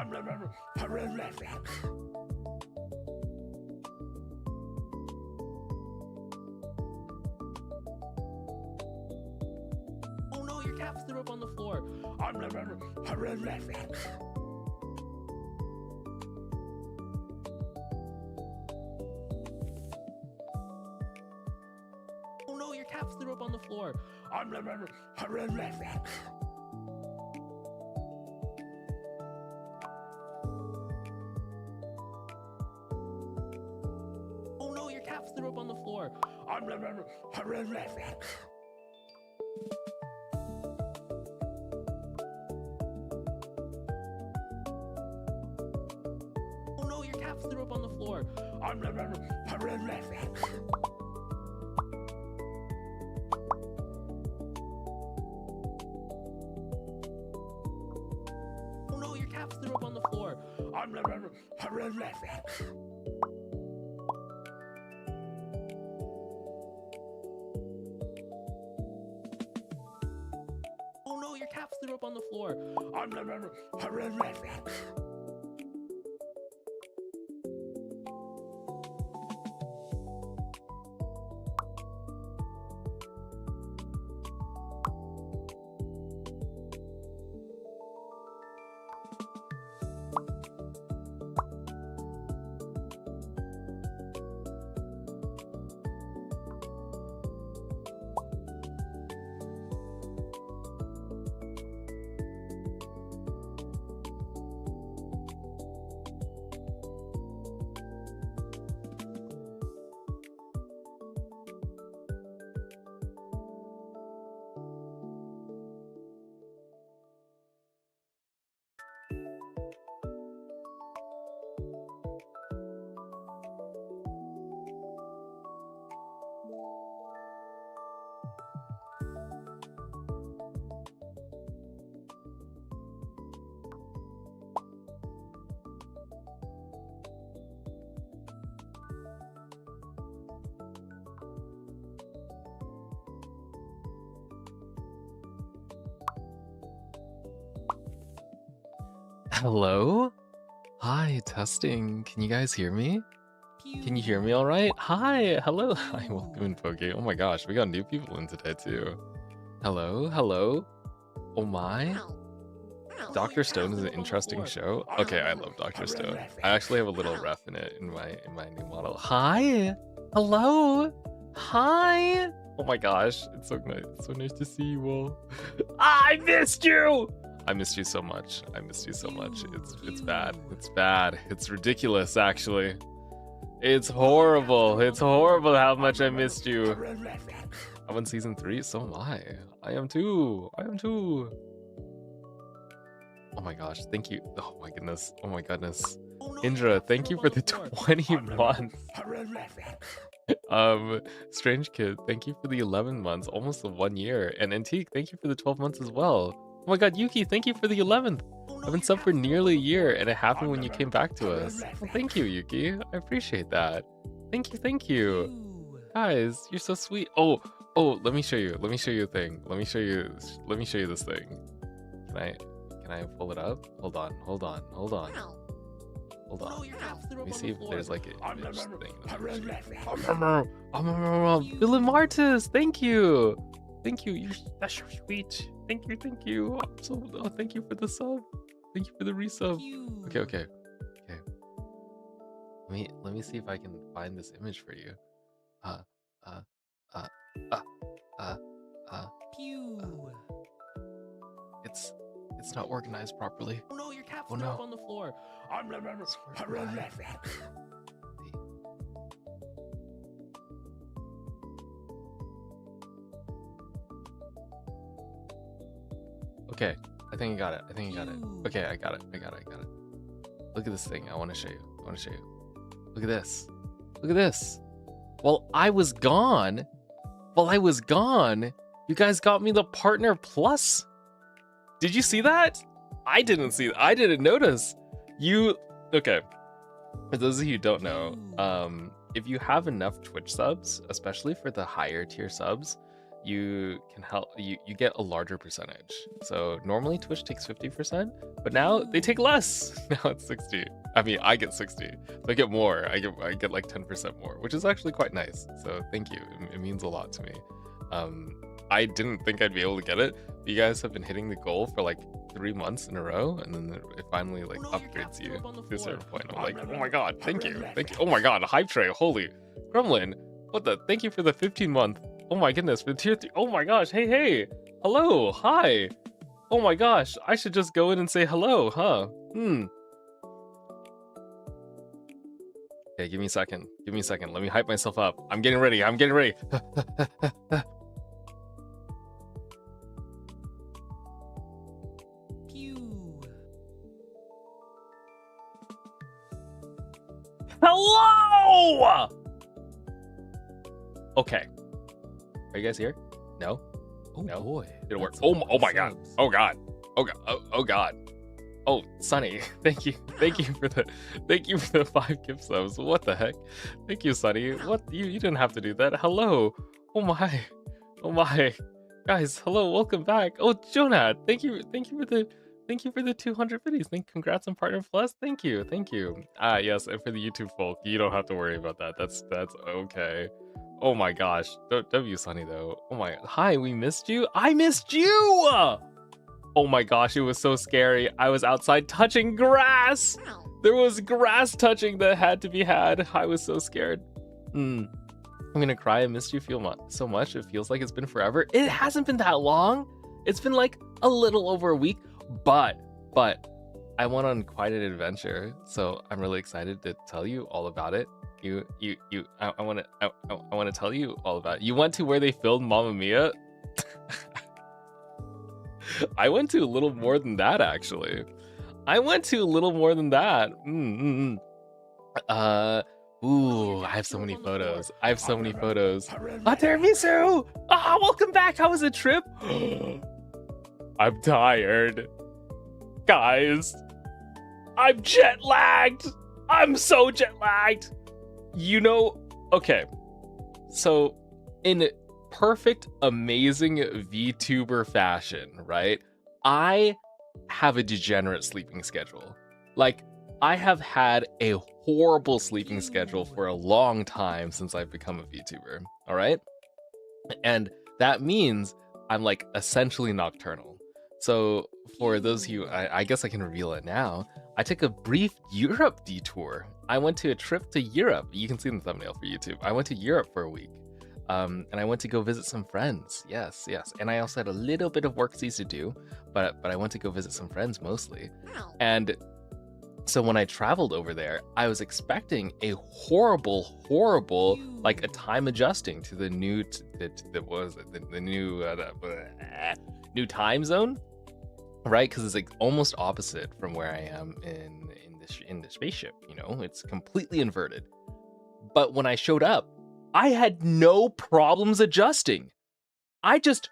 Oh no, your caps threw up on the floor. Oh no, your caps threw up on the floor. Oh no, your caps threw up on the floor. Oh no, your caps threw up on the floor. Oh no, your caps threw up on the floor. Oh no, your caps threw up on the floor. Hello? Hi, testing. Can you guys hear me? Can you hear me all right? Hi, hello. Hi, welcome in, Poke. Oh my gosh, we got new people in today too. Hello, hello. Oh my. Dr. Stone is an interesting show. Okay, I love Dr. Stone. I actually have a little ref in it in my new model. Hi. Hello. Hi. Oh my gosh, it's so nice. It's so nice to see you all. I missed you. I missed you so much. I missed you so much. It's bad. It's bad. It's ridiculous, actually. It's horrible. It's horrible how much I missed you. I'm in season 3. So am I. I am too. I am too. Oh my gosh. Thank you. Oh my goodness. Oh my goodness. Indra, thank you for the 20 months. Strange Kid, thank you for the 11 months, almost the 1 year. And Antique, thank you for the 12 months as well. Oh my god, Yuki, thank you for the 11th. I've been subbed for nearly a year, and it happened when you came back to us. Well, thank you, Yuki. I appreciate that. Thank you, thank you. Guys, you're so sweet. Oh, let me show you. Let me show you a thing. Let me show you this thing. Can I pull it up? Hold on. Let me see if there's like an image thing. Billy Martis, thank you. Thank you. You're that's so sweet. Thank you. Thank you for the sub. Thank you for the resub. Okay. Let me see if I can find this image for you. It's not organized properly. Oh no, your caps threw up on the floor. Okay, I think I got it. Okay, I got it. Look at this thing. I want to show you. Look at this. While I was gone, you guys got me the Partner Plus. Did you see that? I didn't see that. I didn't notice. Okay. For those of you who don't know, if you have enough Twitch subs, especially for the higher tier subs, you can help you get a larger percentage. So normally Twitch takes 50%, but now they take less. Now it's 60. I mean, I get 60, so I get more. I get like 10% more, which is actually quite nice. So thank you. It means a lot to me. I didn't think I'd be able to get it. But you guys have been hitting the goal for like 3 months in a row, and then it finally like upgrades you to a certain point. I'm like, oh my god, thank you. Oh my god, hype tray, holy Gremlin, what the? Thank you for the 15-month. Oh my goodness, for tier 3. Oh my gosh, hey, hello, hi. Oh my gosh, I should just go in and say hello, huh? Okay, give me a second. Let me hype myself up. I'm getting ready. Hello! Okay. Are you guys here? No? Oh no? boy. Did it work? Oh my god. Oh god. Oh god. Oh, Sunny. Thank you for the 5 gift subs. What the heck? Thank you, Sunny. What you didn't have to do that. Hello. Oh my. Guys, hello, welcome back. Oh, Jonah, thank you for the 200 biddies. Congrats on Partner Plus. Thank you. Yes, and for the YouTube folk, you don't have to worry about that. That's okay. Oh my gosh. W Sunny though. Oh my. Hi, we missed you. I missed you. Oh my gosh, it was so scary. I was outside touching grass. There was grass touching that had to be had. I was so scared. I'm gonna cry. I missed you so much. It feels like it's been forever. It hasn't been that long. It's been like a little over a week, but I went on quite an adventure, so I'm really excited to tell you all about it. I want to tell you all about it. You went to where they filmed Mamma Mia? I went to a little more than that, actually. I have so many photos. Tiramisu! Welcome back. How was the trip? I'm tired. Guys, I'm jet lagged. I'm so jet lagged. Okay. So, in perfect, amazing VTuber fashion, right? I have a degenerate sleeping schedule. Like, I have had a horrible sleeping schedule for a long time since I've become a VTuber, all right? And that means I'm like essentially nocturnal. So for those of you, I guess I can reveal it now. I took a brief Europe detour. I went to a trip to Europe. You can see in the thumbnail for YouTube. I went to Europe for a week. And I went to go visit some friends. Yes. And I also had a little bit of worksies to do, but I went to go visit some friends mostly. And so when I traveled over there, I was expecting a horrible, like a time adjusting to the new, new time zone, right? Because it's like almost opposite from where I am in the spaceship. It's completely inverted. But when I showed up, I had no problems adjusting. I just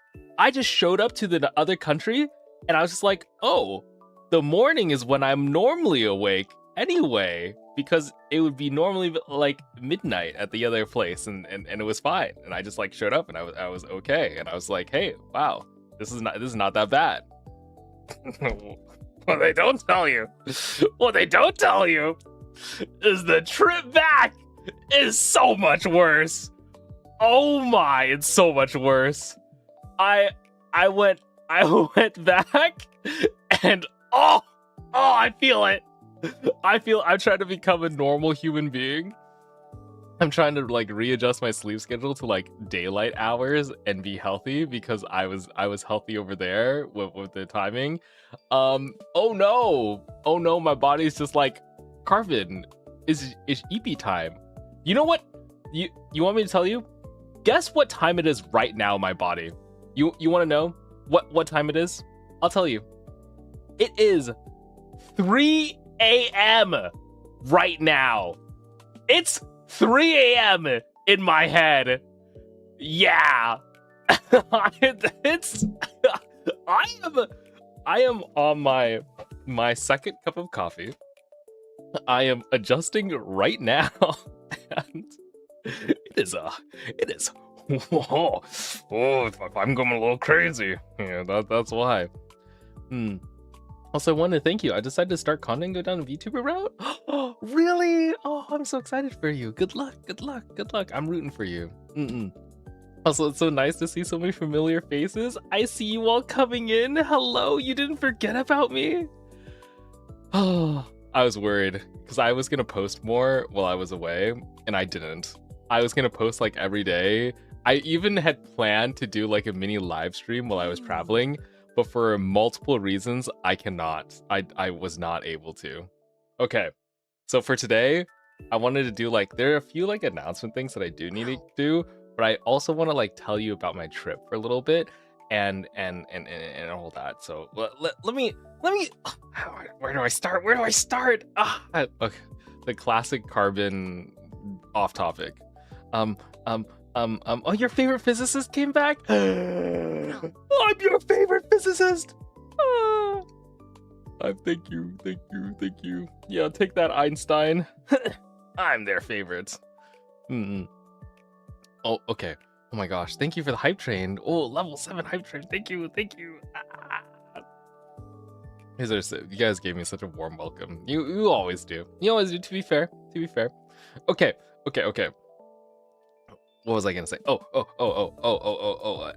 showed up to the other country, and I was just like, oh, the morning is when I'm normally awake anyway, because it would be normally like midnight at the other place, and it was fine. And I just like showed up, and I was okay, and I was like, hey, wow, this is not that bad. What they don't tell you is the trip back is so much worse. Oh my, it's so much worse. I went back, and I feel it. I'm trying to become a normal human being. I'm trying to like readjust my sleep schedule to like daylight hours and be healthy, because I was healthy over there with the timing. Oh no, my body's just like, Carvin, it's EP time. You know what? You want me to tell you? Guess what time it is right now, my body. You want to know what time it is? I'll tell you. It is 3 a.m. right now. It's 3 a.m. in my head. Yeah. I am on my second cup of coffee. I am adjusting right now. And it is Whoa. Oh, I'm going a little crazy. Yeah, that's why. Also, I wanted to thank you. I decided to start content and go down the VTuber route. Oh, really? Oh, I'm so excited for you. Good luck. Good luck. Good luck. I'm rooting for you. Also, it's so nice to see so many familiar faces. I see you all coming in. Hello, you didn't forget about me? Oh, I was worried because I was going to post more while I was away, and I didn't. I was going to post like every day. I even had planned to do like a mini live stream while I was traveling, but for multiple reasons, I cannot. I was not able to. Okay, so for today, I wanted to do like, there are a few like announcement things that I do need to do, but I also want to like tell you about my trip for a little bit and all that. So let me where do I start? Where do I start? Okay. The classic Carbon off topic. Oh, your favorite physicist came back? I'm your favorite physicist. Thank you. Yeah, take that, Einstein. I'm their favorite. Oh, okay. Oh my gosh, thank you for the hype train. Oh, level 7 hype train. Thank you. You guys gave me such a warm welcome. You always do. You always do, to be fair. Okay. What was I gonna say?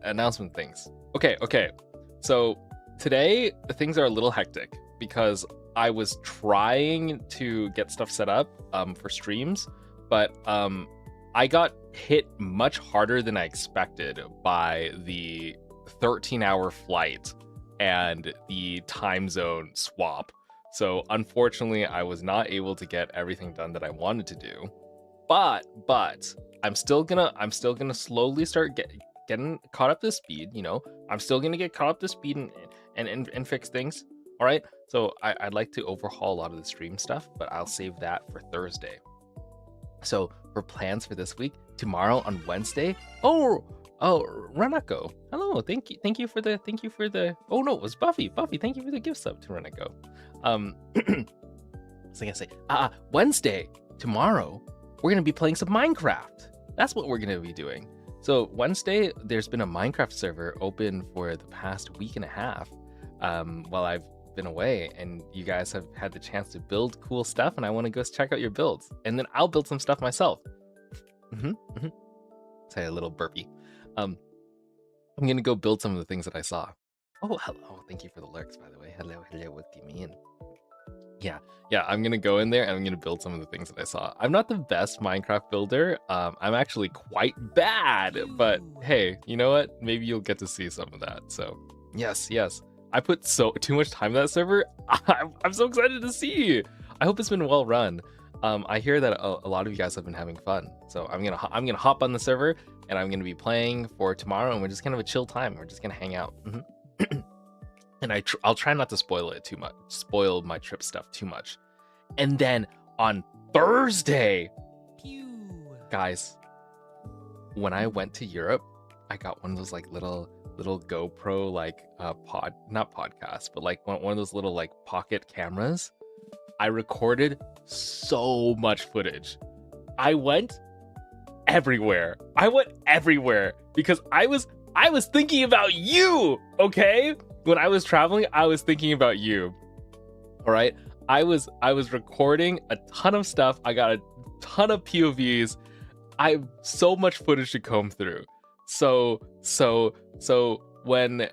Announcement things. Okay. So today things are a little hectic because I was trying to get stuff set up for streams, but I got hit much harder than I expected by the 13-hour flight and the time zone swap. So unfortunately, I was not able to get everything done that I wanted to do. But I'm still gonna slowly start getting caught up to speed. You know, I'm still gonna get caught up to speed and fix things. All right. So I'd like to overhaul a lot of the stream stuff, but I'll save that for Thursday. So for plans for this week, tomorrow on Wednesday. Oh, Renako. Hello. Thank you for the. Oh no, it was Buffy. Thank you for the gift sub to Renako. So I can say, Wednesday, tomorrow, we're gonna be playing some Minecraft. That's what we're gonna be doing. So Wednesday, there's been a Minecraft server open for the past week and a half while I've been away, and you guys have had the chance to build cool stuff, and I want to go check out your builds, and then I'll build some stuff myself. Say a little burpee. I'm gonna go build some of the things that I saw. Oh, hello. Thank you for the lurks, by the way. Hello, welcome in. Yeah, I'm gonna go in there and I'm gonna build some of the things that I saw. I'm not the best Minecraft builder. I'm actually quite bad, but hey, you know what? Maybe you'll get to see some of that. So yes. I put too much time in that server. I'm so excited to see. I hope it's been well run. I hear that a lot of you guys have been having fun. So I'm gonna hop on the server and I'm gonna be playing for tomorrow, and we're just kind of a chill time. We're just gonna hang out. And I'll try not to spoil my trip stuff too much. And then on Thursday, guys, when I went to Europe, I got one of those like little GoPro like not podcast, but like one of those little like pocket cameras. I recorded so much footage. I went everywhere because I was thinking about you, okay? When I was traveling, I was thinking about you. All right? I was recording a ton of stuff. I got a ton of POVs. I have so much footage to comb through. So when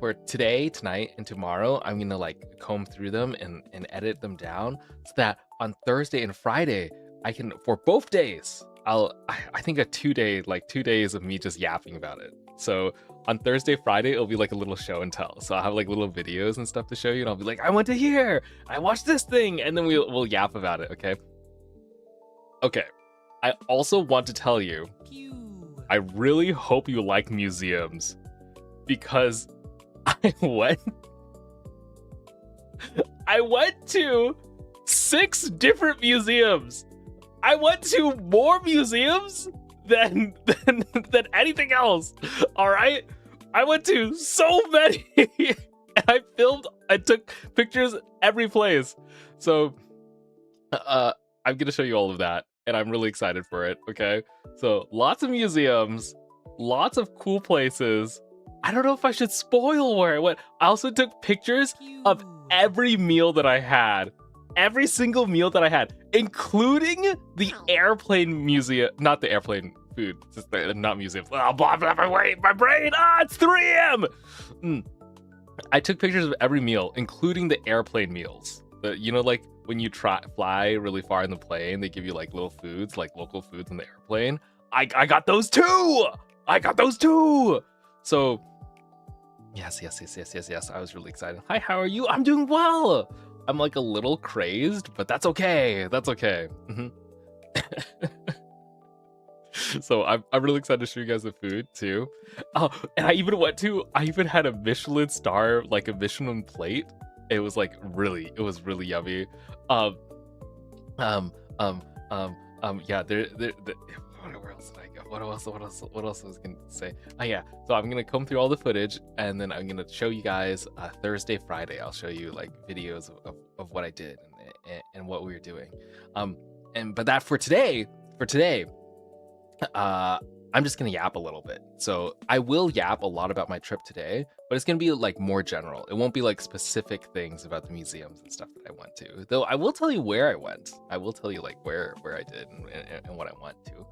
for today, tonight, and tomorrow, I'm gonna like comb through them and edit them down so that on Thursday and Friday, I can, for both days, I think 2 days of me just yapping about it. So on Thursday, Friday, it'll be like a little show and tell. So I'll have like little videos and stuff to show you, and I'll be like, I went to here, I watched this thing, and then we'll yap about it, okay? Okay. I also want to tell you, I really hope you like museums, because I went to 6 different museums. I went to more museums than anything else. All right, I went to so many. I took pictures every place. So I'm gonna show you all of that, and I'm really excited for it. Okay, so lots of museums, lots of cool places. I don't know if I should spoil where I went. I also took pictures of every meal that I had. Every single meal that I had, including the airplane museum, not the airplane food, just not museums. Oh, blah, blah, blah, wait, my brain, it's 3 a.m. I took pictures of every meal, including the airplane meals. Like when you fly really far in the plane, they give you like little foods, like local foods in the airplane. I got those too. So yes. I was really excited. Hi, how are you? I'm doing well. I'm like a little crazed, but that's okay. So I'm really excited to show you guys the food too. Oh, and I even had a Michelin star, like a Michelin plate. It was really yummy. Yeah, where else did I go? What else was I gonna say? Oh yeah, so I'm gonna comb through all the footage, and then I'm gonna show you guys Thursday, Friday. I'll show you like videos of what I did and what we were doing. But that for today, I'm just gonna yap a little bit. So I will yap a lot about my trip today, but it's gonna be like more general. It won't be like specific things about the museums and stuff that I went to. Though I will tell you where I went. I will tell you like where I did and what I went to.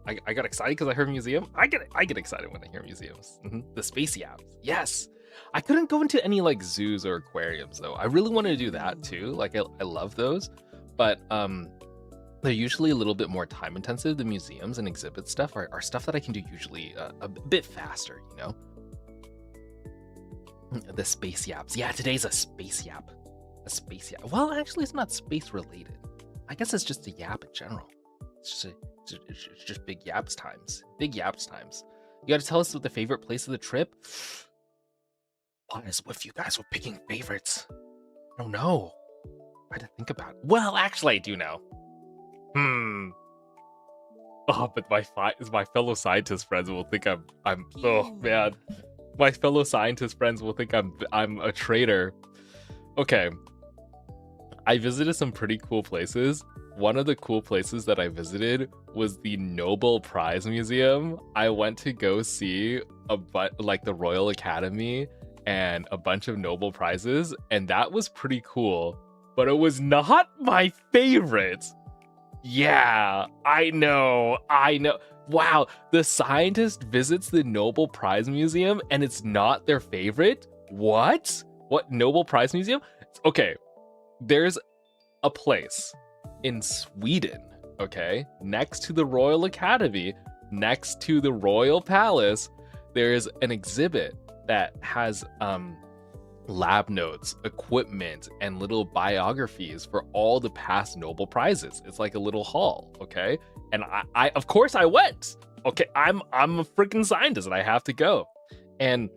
I got excited because I heard museum. I get excited when I hear museums. The space yaps. Yes. I couldn't go into any like zoos or aquariums though. I really wanted to do that too. Like I love those, but they're usually a little bit more time intensive. The museums and exhibit stuff are stuff that I can do usually a bit faster, you know? The space yaps. Yeah, today's a space yap. A space yap. Well, actually, it's not space related. I guess it's just a yap in general. It's just big yaps times. Big yaps times. You gotta tell us what the favorite place of the trip. What is with you guys with picking favorites? I don't know. Try to think about it. Well, actually, I do know. Oh, but my fellow scientist friends will think I'm oh man. My fellow scientist friends will think I'm a traitor. Okay. I visited some pretty cool places. One of the cool places that I visited was the Nobel Prize Museum. I went to go see the Royal Academy and a bunch of Nobel Prizes, and that was pretty cool. But it was not my favorite. Yeah, I know. Wow, the scientist visits the Nobel Prize Museum and it's not their favorite? What? What Nobel Prize Museum? Okay, there's a place in Sweden, okay, next to the Royal Academy, next to the Royal Palace, there's an exhibit that has lab notes, equipment, and little biographies for all the past Nobel Prizes. It's like a little hall, okay? And I of course I went. Okay, I'm a freaking scientist and I have to go. And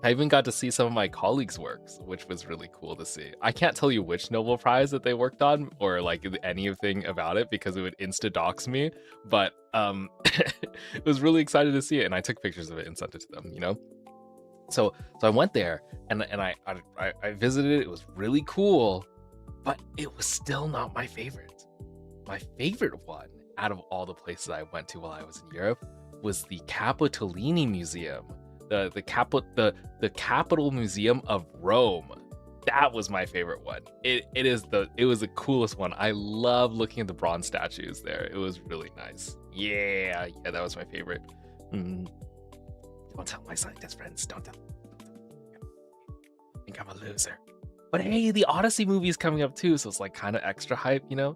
I even got to see some of my colleagues' works, which was really cool to see. I can't tell you which Nobel Prize that they worked on or like anything about it because it would insta-dox me, but it was really excited to see it, and I took pictures of it and sent it to them, you know? So I went there and I visited it. It was really cool, but it was still not my favorite. My favorite one out of all the places I went to while I was in Europe was the Capitolini Museum, the Capital Museum of Rome. That was my favorite one. It was the coolest one. I love looking at the bronze statues there. It was really nice. Yeah, that was my favorite. Don't tell my scientist friends. Don't tell. I think I'm a loser. But hey, the Odyssey movie is coming up too, so it's like kind of extra hype, you know?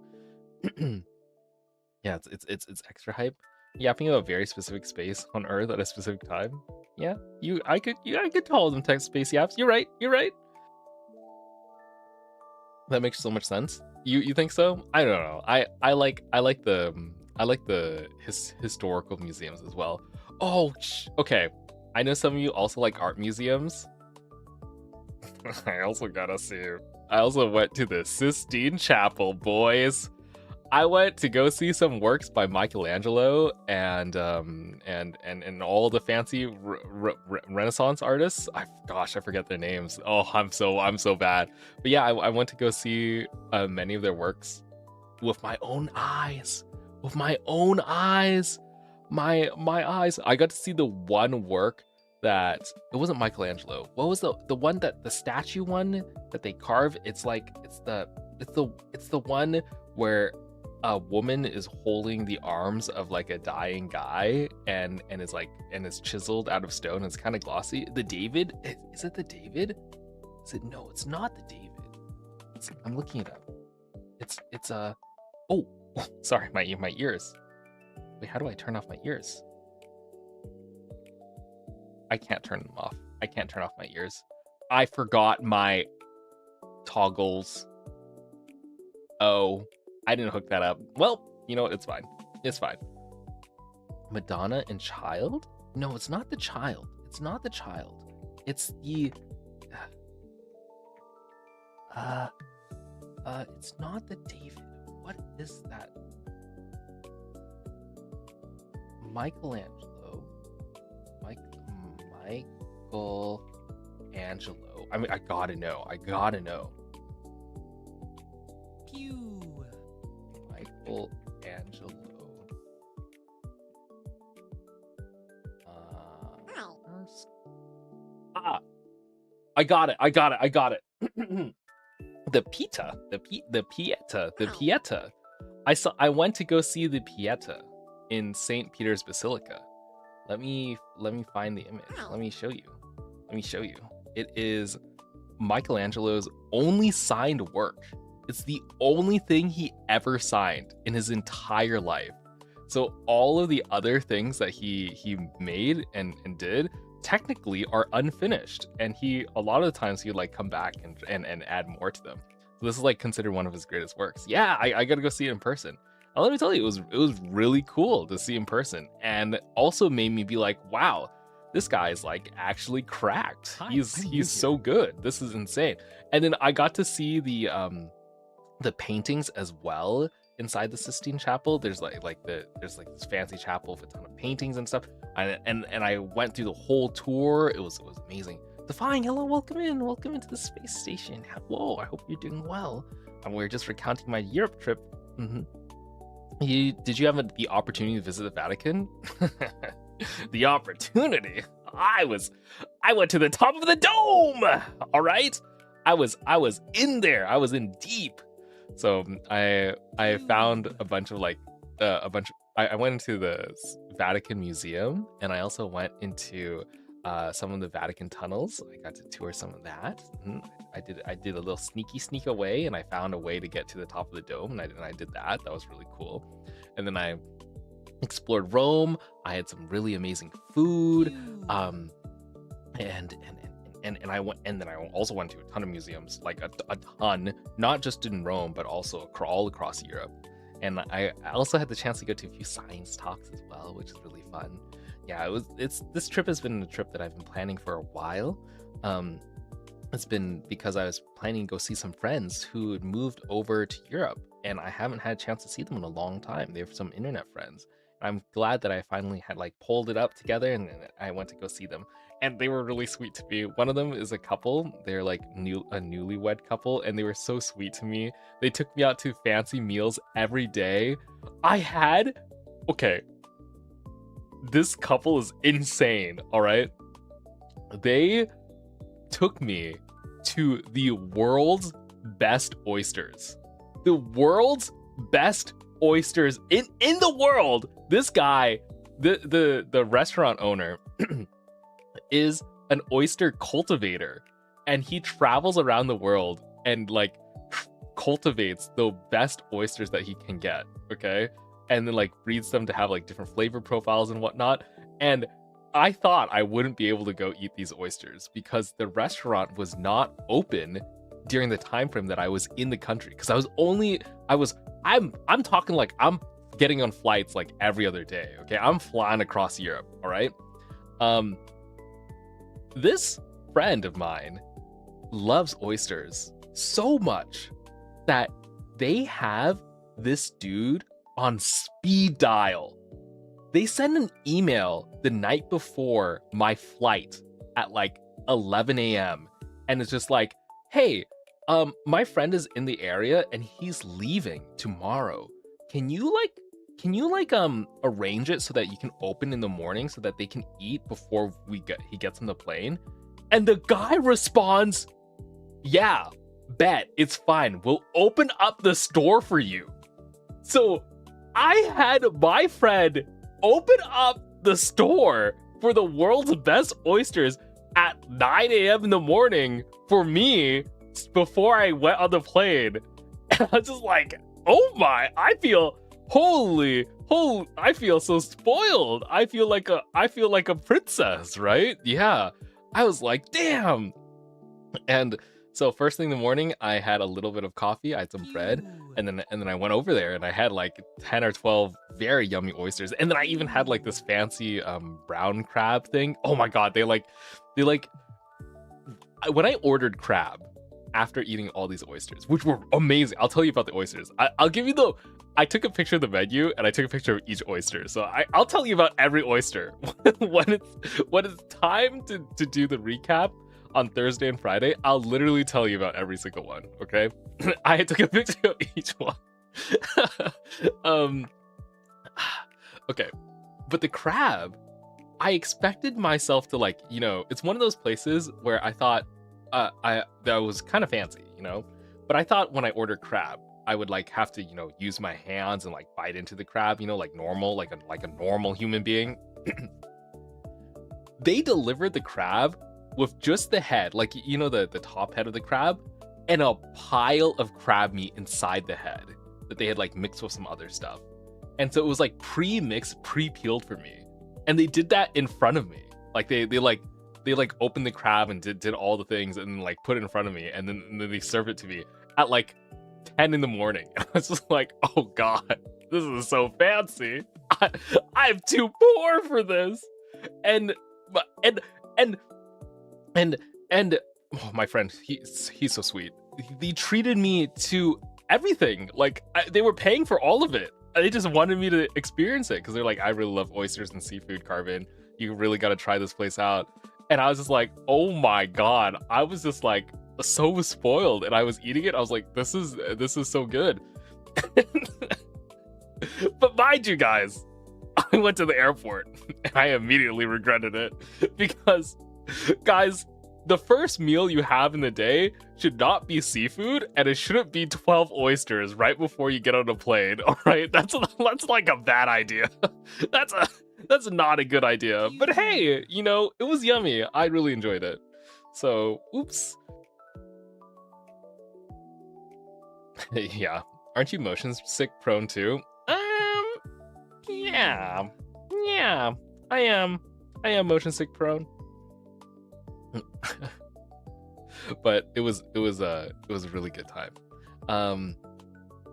Yeah, it's extra hype. Yapping about a very specific space on Earth at a specific time. Yeah, I could call them text space yaps. You're right. That makes so much sense. You think so? I don't know. I like the historical museums as well. Oh, okay. I know some of you also like art museums. I also went to the Sistine Chapel, boys. I went to go see some works by Michelangelo and all the fancy Renaissance artists. I forget their names. Oh, I'm so bad. But yeah, I went to go see many of their works with my own eyes. My eyes. I got to see the one work that it wasn't Michelangelo. What was the one that the statue one that they carve? It's the one where a woman is holding the arms of like a dying guy and it's chiseled out of stone. It's kind of glossy. The David? Is it the David? No, it's not the David. I'm looking it up. It's oh, sorry, my ears. Wait, how do I turn off my ears? I can't turn them off. I can't turn off my ears. I forgot my toggles. Oh, I didn't hook that up. Well, you know what? It's fine. It's fine. Madonna and Child? No, it's not the Child. It's not the Child. It's the... it's not the David. What is that? Michelangelo. Michelangelo. I mean, I gotta know. Pew. Michelangelo. I got it. The Pieta. I went to go see the Pieta in St. Peter's Basilica. Let me find the image. Let me show you. It is Michelangelo's only signed work. It's the only thing he ever signed in his entire life. So all of the other things that he made and did technically are unfinished, and a lot of the times he would like come back and add more to them. So this is like considered one of his greatest works. Yeah, I gotta go see it in person. And let me tell you, it was really cool to see in person, and also made me be like, wow, this guy is like actually cracked. He's so good. This is insane. And then I got to see the paintings as well inside the Sistine Chapel. There's like this fancy chapel with a ton of paintings and stuff. And I went through the whole tour. It was amazing. Defying, hello, welcome into the space station. Whoa, I hope you're doing well. We're just recounting my Europe trip. Did you have the opportunity to visit the Vatican? The opportunity. I went to the top of the dome. All right, I was in there. I was in deep. So I found a bunch of I went into the Vatican Museum, and I also went into some of the Vatican tunnels. I got to tour some of that. I did a little sneak away, and I found a way to get to the top of the dome, and I did that. That was really cool. And then I explored Rome. I had some really amazing food. And I went, and then I also went to a ton of museums, like a ton, not just in Rome, but also all across Europe. And I also had the chance to go to a few science talks as well, which is really fun. Yeah, this trip has been a trip that I've been planning for a while. It's been because I was planning to go see some friends who had moved over to Europe, and I haven't had a chance to see them in a long time. They're some internet friends. I'm glad that I finally had like pulled it up together, and I went to go see them. And they were really sweet to me. One of them is a couple. They're like a newlywed couple, and they were so sweet to me. They took me out to fancy meals every day. Okay, this couple is insane, all right? They took me to the world's best oysters. The world's best oysters in the world. This guy, the restaurant owner, is an oyster cultivator, and he travels around the world and like cultivates the best oysters that he can get, okay? And then like breeds them to have like different flavor profiles and whatnot. And I thought I wouldn't be able to go eat these oysters because the restaurant was not open during the time frame that I was in the country, because I'm talking like I'm getting on flights like every other day, okay? I'm flying across Europe, all right? This friend of mine loves oysters so much that they have this dude on speed dial. They send an email the night before my flight at like 11 a.m. and it's just like, hey, my friend is in the area and he's leaving tomorrow. Can you can you like arrange it so that you can open in the morning so that they can eat before he gets on the plane? And the guy responds, yeah, bet, it's fine. We'll open up the store for you. So I had my friend open up the store for the world's best oysters at 9 a.m. in the morning for me before I went on the plane. And I was just like, oh my, I feel I feel so spoiled. I feel like a princess, right? Yeah. I was like, damn. And so first thing in the morning, I had a little bit of coffee, I had some bread, and then I went over there and I had like 10 or 12 very yummy oysters. And then I even had like this fancy brown crab thing. Oh my god, they like when I ordered crab after eating all these oysters, which were amazing. I'll tell you about the oysters. I'll give you I took a picture of the menu and I took a picture of each oyster. So I'll tell you about every oyster. when it's time to do the recap on Thursday and Friday, I'll literally tell you about every single one, okay? I took a picture of each one. Okay. But the crab, I expected myself to like, it's one of those places where I thought that was kind of fancy, But I thought when I ordered crab, I would like have to, use my hands and like bite into the crab, like normal, like a normal human being. They delivered the crab with just the head, like the top head of the crab, and a pile of crab meat inside the head that they had like mixed with some other stuff. And so it was like pre-mixed, pre-peeled for me. And they did that in front of me. Like they opened the crab and did all the things and like put it in front of me, and then they served it to me at like 10 in the morning. I was just like, oh god, this is so fancy. I'm too poor for this. And oh, my friend, he's so sweet. They treated me to everything. Like they were paying for all of it. They just wanted me to experience it because they're like, I really love oysters and seafood, Carvin. You really got to try this place out. And I was just like, oh my god. I was just like so spoiled, and I was eating it. I was like, this is so good. But mind you guys, I went to the airport and I immediately regretted it because, guys, the first meal you have in the day should not be seafood, and it shouldn't be 12 oysters right before you get on a plane. All right, that's like a bad idea. That's not a good idea. But hey, it was yummy. I really enjoyed it. So, oops. Yeah, aren't you motion sick prone too? Yeah, I am motion sick prone. But it was a really good time.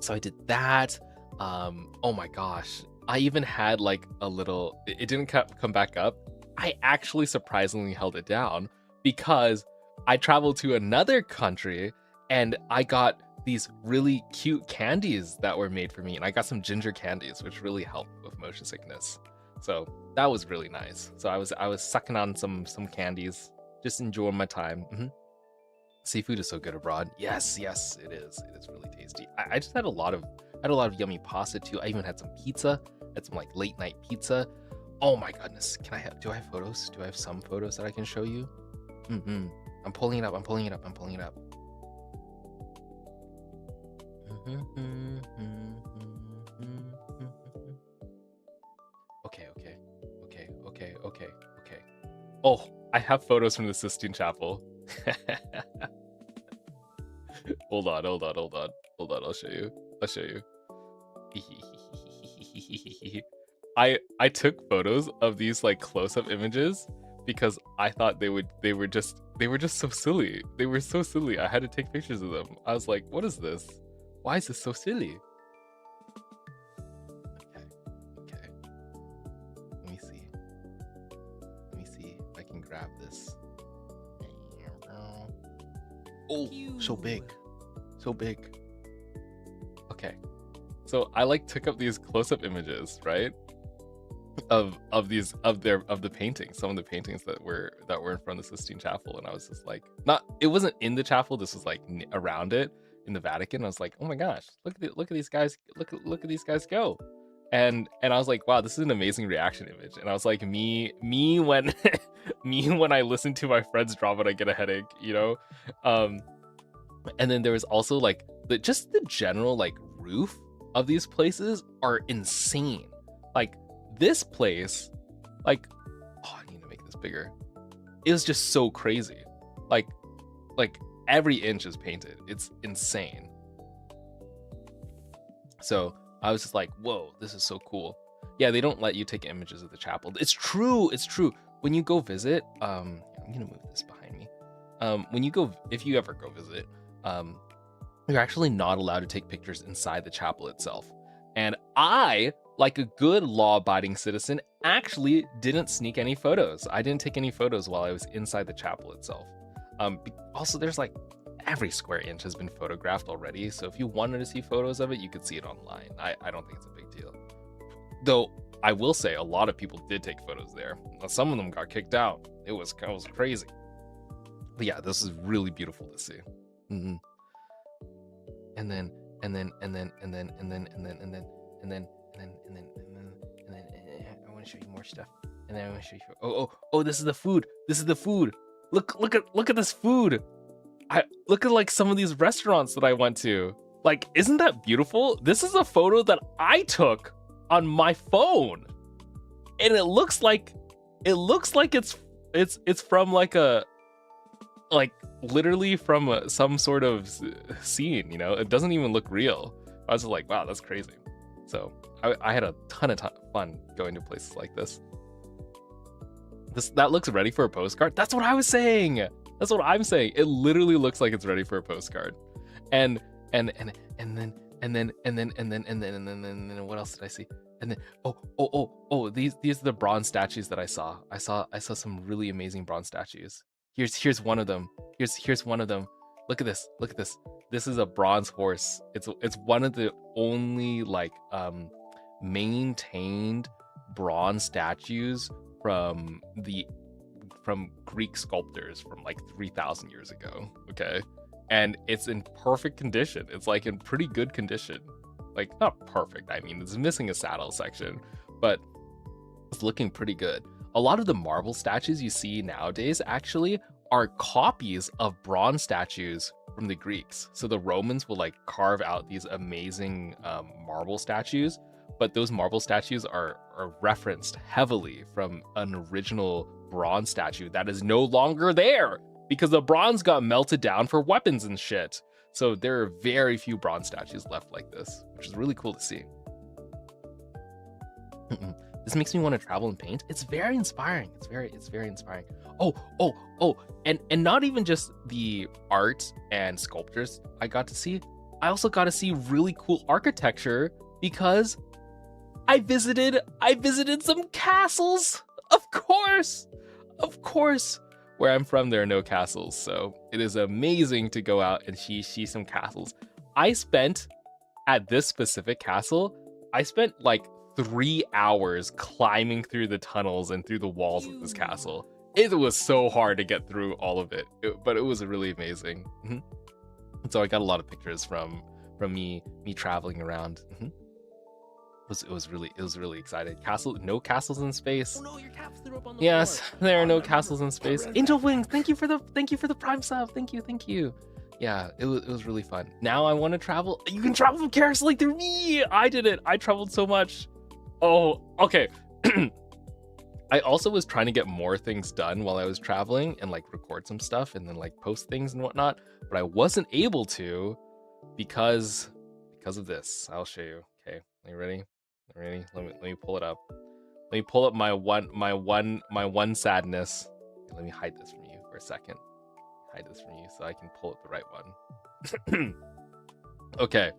So I did that. Oh my gosh, I even had like a little, it didn't come back up. I actually surprisingly held it down because I traveled to another country and I got these really cute candies that were made for me, and I got some ginger candies, which really helped with motion sickness. So that was really nice. So I was sucking on some candies, just enjoying my time. Seafood is so good abroad. Yes, it is. It is really tasty. I just had a lot of yummy pasta too. I even had some pizza. Had some like late night pizza. Oh my goodness. Do I have photos? Do I have some photos that I can show you? I'm pulling it up. Okay. Oh, I have photos from the Sistine Chapel. Hold on. I'll show you. I took photos of these like close-up images because I thought they were just so silly. They were so silly. I had to take pictures of them. I was like, what is this? Why is this so silly? Okay. Let me see if I can grab this. Oh, so big. Okay. So I like took up these close-up images, right? Of the paintings, some of the paintings that were in front of the Sistine Chapel, and I was just like, it wasn't in the chapel, this was like around it in the Vatican. I was like, oh my gosh, look at these guys, look at these guys go. and I was like, wow, this is an amazing reaction image. And I was like, me when me when I listen to my friends drama and I get a headache, you know. And then there was also like the general like roof of these places are insane. Like this place, like, oh, I need to make this bigger. It was just so crazy. Like every inch is painted. It's insane. So I was just like, whoa, this is so cool. Yeah, they don't let you take images of the chapel. It's true. When you go visit, I'm gonna move this behind me. If you ever go visit, you're actually not allowed to take pictures inside the chapel itself. And I, like a good law-abiding citizen, actually didn't sneak any photos. I didn't take any photos while I was inside the chapel itself. Also, there's like every square inch has been photographed already. So if you wanted to see photos of it, you could see it online. I don't think it's a big deal. Though I will say a lot of people did take photos there. Some of them got kicked out. It was crazy. But yeah, this is really beautiful to see. Mm-hmm. And then I want to show you more stuff. And then I want to show you. Oh, this is the food. Look at this food. Look at like some of these restaurants that I went to. Like, isn't that beautiful? This is a photo that I took on my phone, and it looks like it's from like literally from some sort of scene, you know. It doesn't even look real. I was just like, wow, that's crazy. So I had a ton of fun going to places like this. That looks ready for a postcard. That's what I was saying. That's what I'm saying. It literally looks like it's ready for a postcard. And then what else did I see? And then these are the bronze statues that I saw. I saw some really amazing bronze statues. Here's one of them. Here's one of them. Look at this. This is a bronze horse. It's one of the only like maintained bronze statues from Greek sculptors from like 3,000 years ago. Okay, and it's in perfect condition. It's like in pretty good condition. Like, not perfect, I mean, it's missing a saddle section, but it's looking pretty good. A lot of the marble statues you see nowadays actually are copies of bronze statues from the Greeks. So the Romans will like carve out these amazing marble statues, but those marble statues are referenced heavily from an original bronze statue that is no longer there because the bronze got melted down for weapons and shit. So there are very few bronze statues left like this, which is really cool to see. This makes me want to travel and paint. It's very inspiring. It's very inspiring. And not even just the art and sculptures I got to see. I also got to see really cool architecture because I visited some castles. Of course. Where I'm from, there are no castles, so it is amazing to go out and see some castles. At this specific castle, I spent like 3 hours climbing through the tunnels and through the walls of this castle. It was so hard to get through all of it, but it was really amazing. So I got a lot of pictures from me traveling around. It was really exciting. No castles in space. Oh no, your caps threw up on the Yes, floor. there are no castles in space. Angel Wings, thank you for the prime sub. Thank you. Yeah, it was really fun. Now I want to travel. You can travel vicariously through me. I did it. I traveled so much. Oh, okay. I also was trying to get more things done while I was traveling and like record some stuff and then like post things and whatnot, but I wasn't able to because of this. I'll show you. Okay, are you ready? Let me pull it up. Let me pull up my one sadness. Let me hide this from you for a second. Hide this from you so I can pull up the right one. Okay,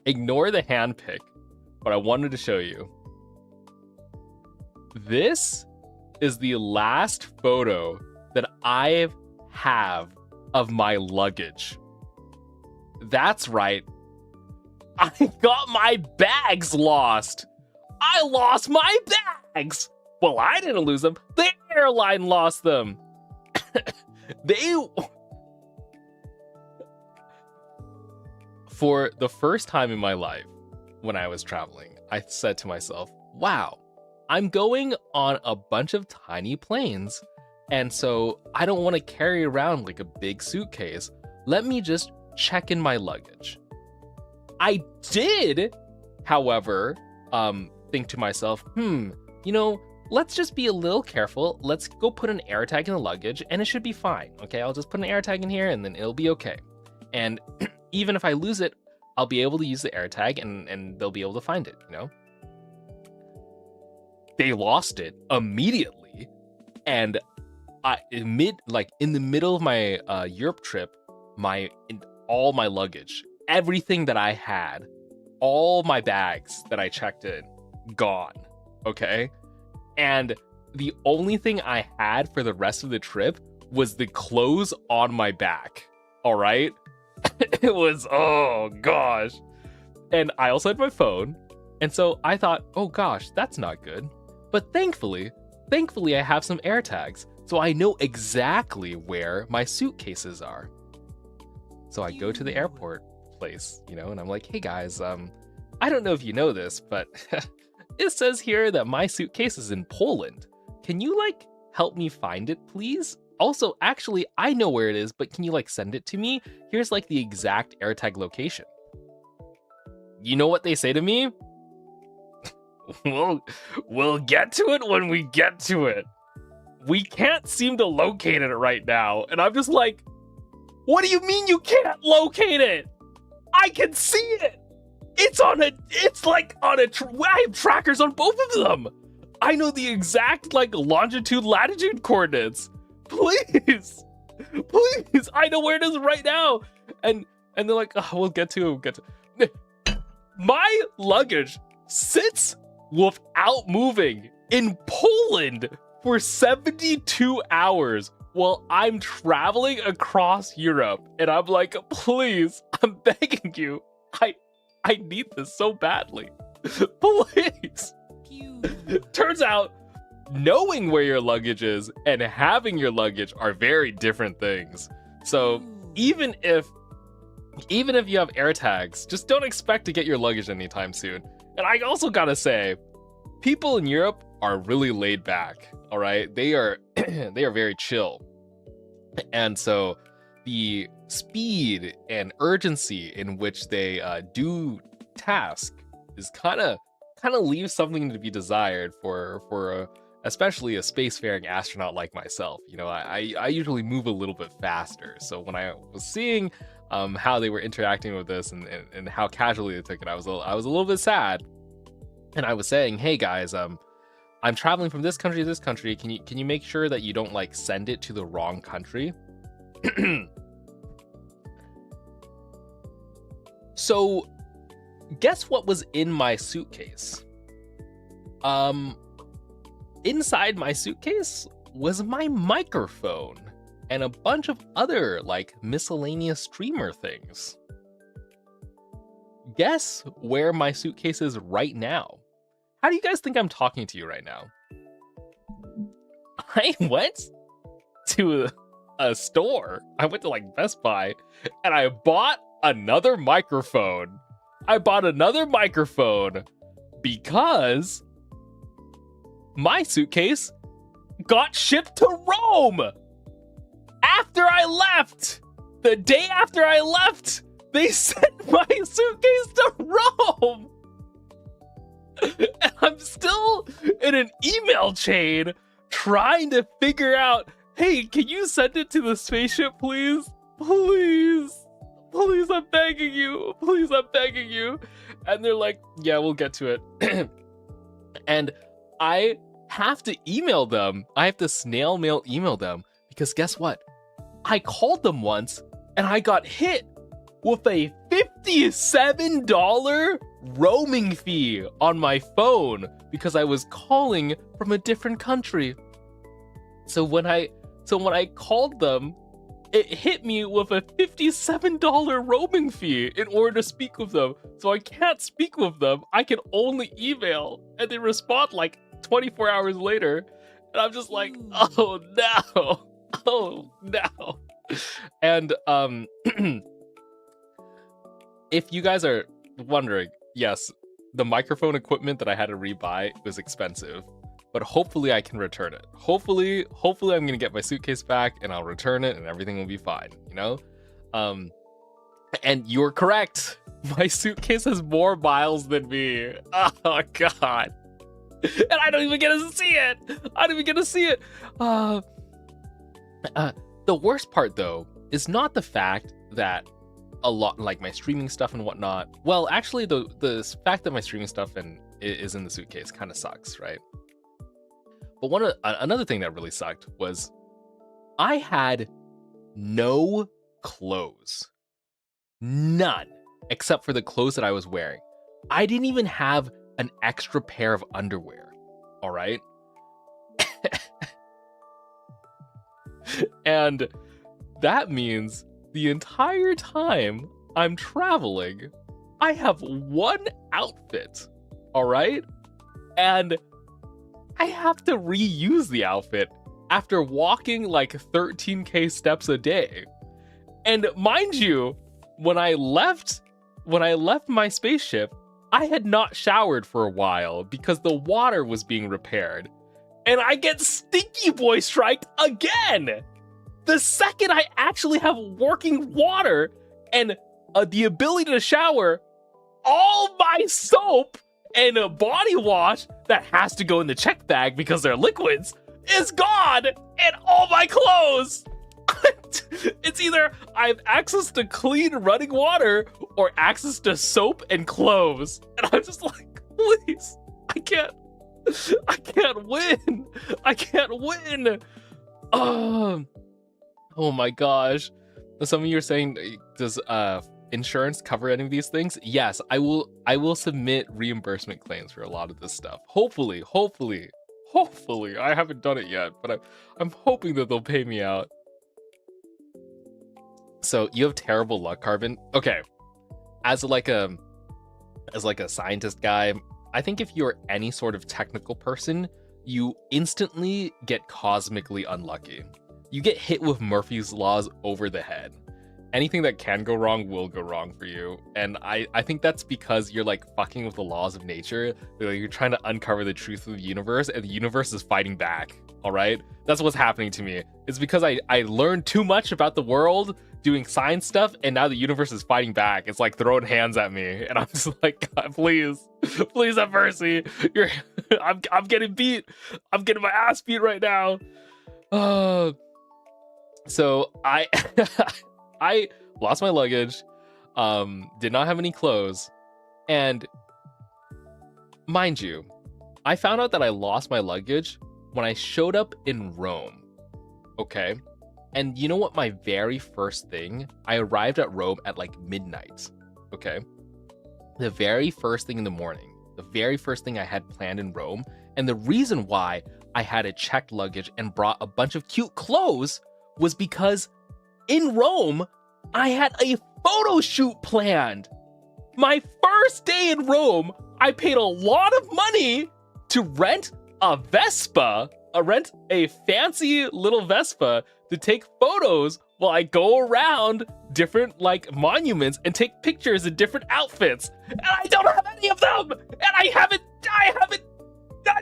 ignore the hand pick, but I wanted to show you. This is the last photo that I have of my luggage. That's right. I got my bags lost. I lost my bags. Well, I didn't lose them. The airline lost them. For the first time in my life, when I was traveling, I said to myself, wow, I'm going on a bunch of tiny planes, and so I don't want to carry around like a big suitcase. Let me just check in my luggage. I did, however, think to myself, let's just be a little careful. Let's go put an air tag in the luggage and it should be fine. Okay, I'll just put an air tag in here and then it'll be okay. And even if I lose it, I'll be able to use the air tag and they'll be able to find it, They lost it immediately. And in the middle of my Europe trip, all my luggage, everything that I had, all my bags that I checked in, gone. Okay? And the only thing I had for the rest of the trip was the clothes on my back. All right? It was, oh gosh. And I also had my phone. And so I thought, oh gosh, that's not good. But thankfully, I have some air tags. So I know exactly where my suitcases are. So I go to the airport place, and I'm like, hey guys, I don't know if you know this, but it says here that my suitcase is in Poland. Can you help me find it, please? Also, actually, I know where it is, but can you send it to me? Here's the exact AirTag location. You know what they say to me? We'll get to it when we get to it. We can't seem to locate it right now. And I'm just like, what do you mean you can't locate it? I can see it. I have trackers on both of them. I know the exact longitude, latitude coordinates. Please, I know where it is right now. And they're like, oh, we'll get to it. My luggage sits without moving in Poland for 72 hours while I'm traveling across Europe. And I'm like, please, I'm begging you. I need this so badly. Please. Turns out, knowing where your luggage is and having your luggage are very different things. So even if you have air tags, just don't expect to get your luggage anytime soon. And I also gotta say, people in Europe are really laid back. All right, they are very chill, and so the speed and urgency in which they do task is kind of leaves something to be desired for especially a spacefaring astronaut like myself. I usually move a little bit faster, so when I was seeing how they were interacting with this and how casually they took it, I was a little bit sad. And I was saying, hey guys, I'm traveling from this country to this country. Can you make sure that you don't send it to the wrong country? So guess what was in my suitcase? Inside my suitcase was my microphone and a bunch of other miscellaneous streamer things. Guess where my suitcase is right now? How do you guys think I'm talking to you right now? I went to a store. I went to Best Buy and I bought another microphone. Because my suitcase got shipped to Rome. After I left, the day after I left, they sent my suitcase to Rome. And I'm still in an email chain trying to figure out, hey, can you send it to the spaceship, please? Please, I'm begging you. And they're like, yeah, we'll get to it. And I have to email them. I have to snail mail email them because guess what? I called them once and I got hit with a $57 roaming fee on my phone because I was calling from a different country. So when I called them, it hit me with a $57 roaming fee in order to speak with them. So I can't speak with them. I can only email, and they respond 24 hours later. And I'm just like, oh no. And if you guys are wondering, yes, the microphone equipment that I had to rebuy was expensive, but hopefully I can return it. Hopefully I'm gonna get my suitcase back and I'll return it and everything will be fine, you know? And you're correct. My suitcase has more miles than me. Oh god. And I don't even get to see it. I don't even get to see it. The worst part though is not the fact that a lot, like my streaming stuff and whatnot. Well, actually, the fact that my streaming stuff is in the suitcase kind of sucks, right? But another thing that really sucked was I had no clothes, none, except for the clothes that I was wearing. I didn't even have an extra pair of underwear. All right. And that means the entire time I'm traveling, I have one outfit, all right? And I have to reuse the outfit after walking like 13k steps a day. And mind you, when I left my spaceship, I had not showered for a while because the water was being repaired. And I get stinky boy striked again! The second I actually have working water and the ability to shower, all my soap and a body wash that has to go in the check bag because they're liquids is gone, and all my clothes. It's either I have access to clean running water or access to soap and clothes. And I'm just like, please, I can't win. I can't win. Oh my gosh. Some of you are saying, does insurance cover any of these things? Yes, I will submit reimbursement claims for a lot of this stuff. Hopefully. I haven't done it yet, but I'm hoping that they'll pay me out. So you have terrible luck, Carbon. Okay. As like a scientist guy, I think if you're any sort of technical person, you instantly get cosmically unlucky. You get hit with Murphy's laws over the head. Anything that can go wrong will go wrong for you. And I think that's because you're like fucking with the laws of nature. You're trying to uncover the truth of the universe, and the universe is fighting back. All right? That's what's happening to me. It's because I learned too much about the world doing science stuff, and now the universe is fighting back. It's like throwing hands at me. And I'm just like, God, please have mercy. I'm getting beat. I'm getting my ass beat right now. So I lost my luggage, did not have any clothes, and mind you, I found out that I lost my luggage when I showed up in Rome, okay? And you know what my very first thing? I arrived at Rome at like midnight, okay? The very first thing in the morning, the very first thing I had planned in Rome, and the reason why I had a checked luggage and brought a bunch of cute clothes was because in Rome, I had a photo shoot planned. My first day in Rome, I paid a lot of money to rent a Vespa, rent a fancy little Vespa to take photos while I go around different like monuments and take pictures in different outfits. And I don't have any of them. And I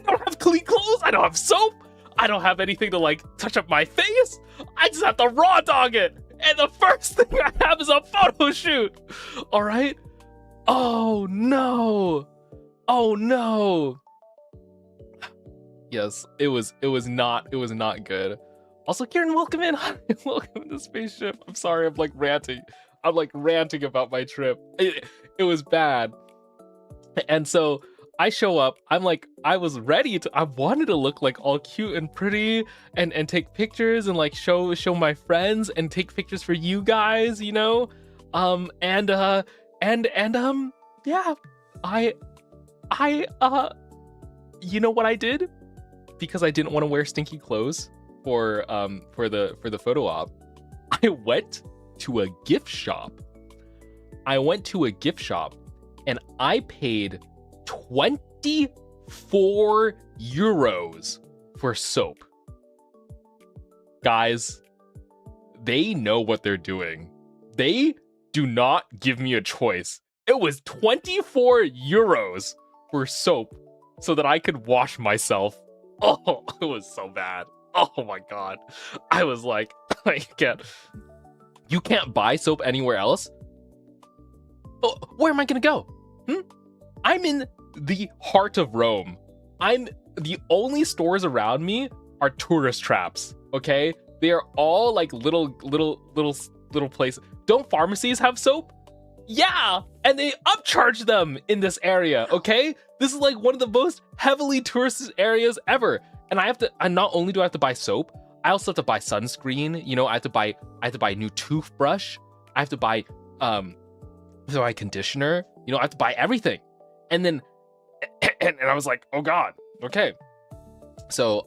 don't have clean clothes. I don't have soap. I don't have anything to like touch up my face. I just have to raw dog it. And the first thing I have is a photo shoot. All right. Oh no. Yes, it was not good. Also, Kieran, welcome in. Welcome to Spaceship. I'm sorry, I'm like ranting about my trip. It was bad. And so I show up, I wanted to look like all cute and pretty and take pictures and like show my friends and take pictures for you guys, you know? Yeah, I you know what I did? Because I didn't want to wear stinky clothes for the photo op, I went to a gift shop. And I paid 24 euros for soap. Guys, they know what they're doing. They do not give me a choice. It was 24 euros for soap so that I could wash myself. Oh, it was so bad. Oh my god. I was like, you can't buy soap anywhere else? Oh, where am I gonna go? I'm in the heart of Rome. The only stores around me are tourist traps, okay? They are all like little places. Don't pharmacies have soap? Yeah, and they upcharge them in this area, okay? This is like one of the most heavily tourist areas ever. And not only do I have to buy soap, I also have to buy sunscreen. You know, I have to buy a new toothbrush. I have to buy conditioner. You know, I have to buy everything. And then and I was like, oh god, okay. So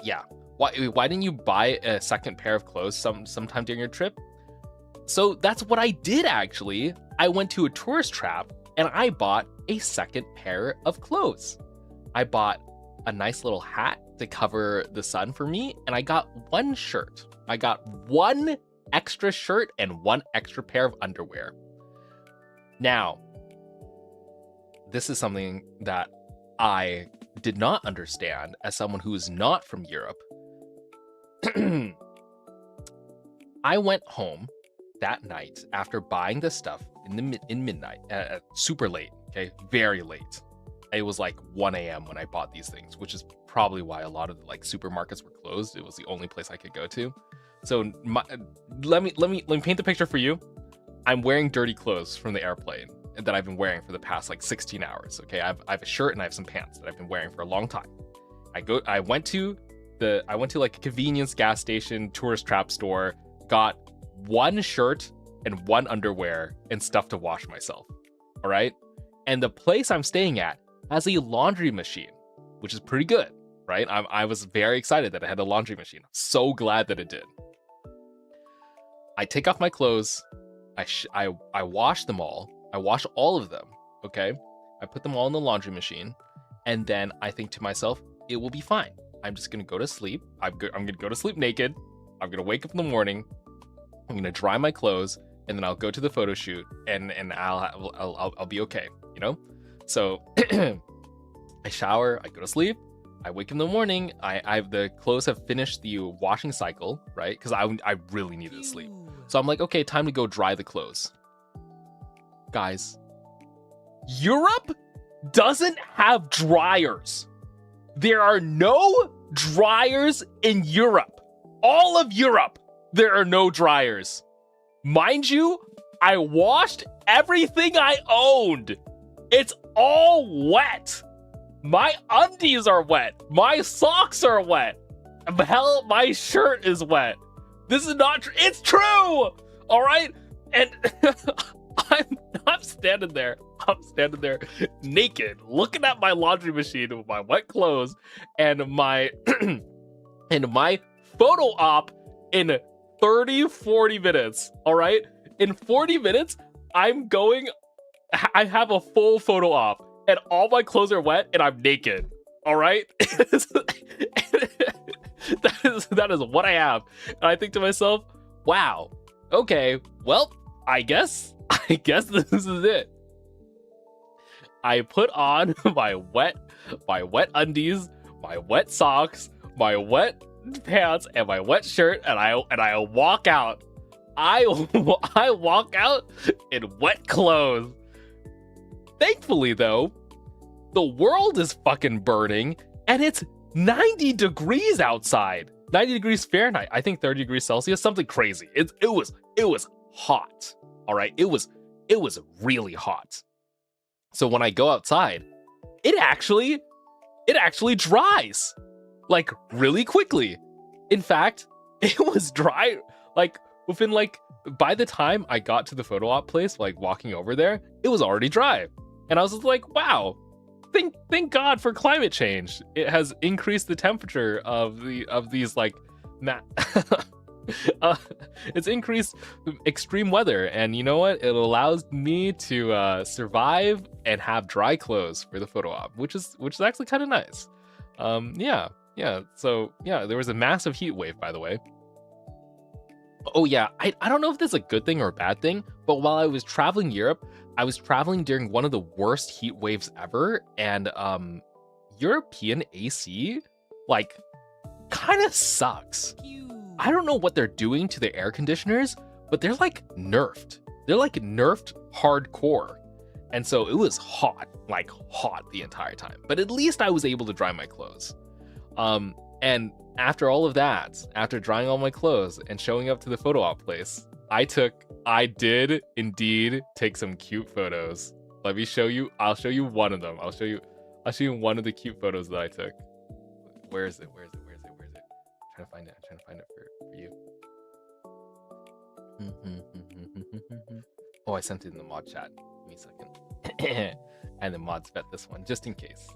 yeah. Why didn't you buy a second pair of clothes sometime during your trip? So that's what I did actually. I went to a tourist trap and I bought a second pair of clothes. I bought a nice little hat to cover the sun for me, and I got one shirt. I got one extra shirt and one extra pair of underwear. Now, this is something that I did not understand as someone who is not from Europe. I went home that night after buying this stuff in midnight, super late, okay, very late. It was like 1 a.m. when I bought these things, which is probably why a lot of like supermarkets were closed. It was the only place I could go to. So let me paint the picture for you. I'm wearing dirty clothes from the airplane that I've been wearing for the past like 16 hours. Okay, I have a shirt and I have some pants that I've been wearing for a long time. I went to like a convenience gas station, tourist trap store, got one shirt and one underwear and stuff to wash myself. All right, and the place I'm staying at has a laundry machine, which is pretty good, right? I was very excited that it had a laundry machine. So glad that it did. I take off my clothes. I wash them all. I wash all of them, okay? I put them all in the laundry machine, and then I think to myself, it will be fine. I'm just gonna go to sleep. I'm gonna go to sleep naked. I'm gonna wake up in the morning. I'm gonna dry my clothes, and then I'll go to the photo shoot, and I'll be okay, you know? So I shower, I go to sleep, I wake in the morning, the clothes have finished the washing cycle, right? Because I really needed to sleep. So I'm like, okay, time to go dry the clothes. Guys, Europe doesn't have dryers. There are no dryers in Europe. All of Europe, there are no dryers. Mind you, I washed everything I owned. It's all wet. My undies are wet. My socks are wet. Hell, my shirt is wet. This is not true. It's true. All right. And I'm standing there. I'm standing there naked, looking at my laundry machine with my wet clothes and my and my photo op in 30-40 minutes. All right. In 40 minutes, I have a full photo op and all my clothes are wet and I'm naked. All right. that is what I have. And I think to myself, wow, okay, well, I guess this is it. I put on my wet undies, my wet socks, my wet pants, and my wet shirt, and I walk out. I walk out in wet clothes. Thankfully, though, the world is fucking burning, and it's 90 degrees outside. 90 degrees Fahrenheit. I think 30 degrees Celsius. Something crazy. It was hot. All right. It was really hot. So when I go outside, it actually dries, like really quickly. In fact, it was dry like within by the time I got to the photo op place, like walking over there, it was already dry. And I was just like, wow, thank God for climate change. It has increased the temperature of these like it's increased extreme weather, and you know what? It allows me to survive and have dry clothes for the photo op, which is actually kind of nice. Yeah. So yeah, there was a massive heat wave, by the way. Oh yeah, I don't know if this is a good thing or a bad thing, but while I was traveling Europe, I was traveling during one of the worst heat waves ever, and European AC like kind of sucks. I don't know what they're doing to the air conditioners, but they're like nerfed. They're like nerfed hardcore. And so it was hot, like hot the entire time. But at least I was able to dry my clothes. And after all of that, after drying all my clothes and showing up to the photo op place, I did indeed take some cute photos. Let me show you. I'll show you one of them. I'll show you one of the cute photos that I took. Where is it? I'm trying to find it. I'm trying to find it for you. Oh, I sent it in the mod chat. Give me a second. And the mods bet this one, just in case.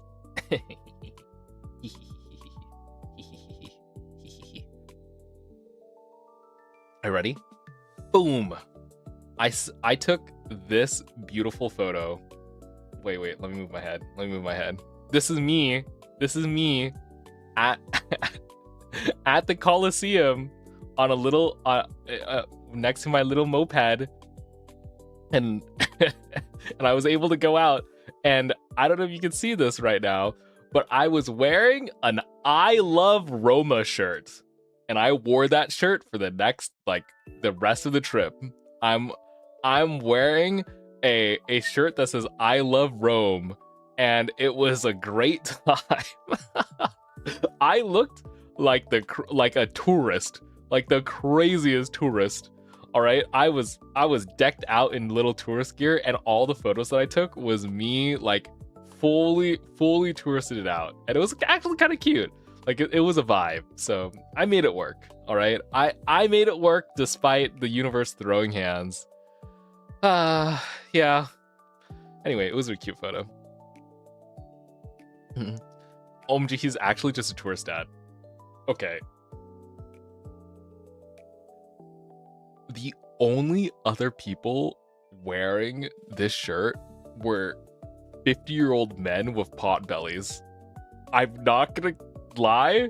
Are you ready? Boom! I took this beautiful photo. Wait, let me move my head. This is me at at the Coliseum on a little next to my little moped, and and I was able to go out, and I don't know if you can see this right now, but I was wearing an I Love Roma shirt, and I wore that shirt for the rest of the trip. I'm wearing a shirt that says I Love Rome, and it was a great time. I looked like a tourist, like the craziest tourist. All right, I was decked out in little tourist gear, and all the photos that I took was me like fully touristed it out, and it was actually kind of cute. Like it was a vibe. So I made it work. All right, I made it work despite the universe throwing hands. Yeah. Anyway, it was a cute photo. OMG, he's actually just a tourist dad. Okay. The only other people wearing this shirt were 50-year-old men with pot bellies. I'm not gonna lie.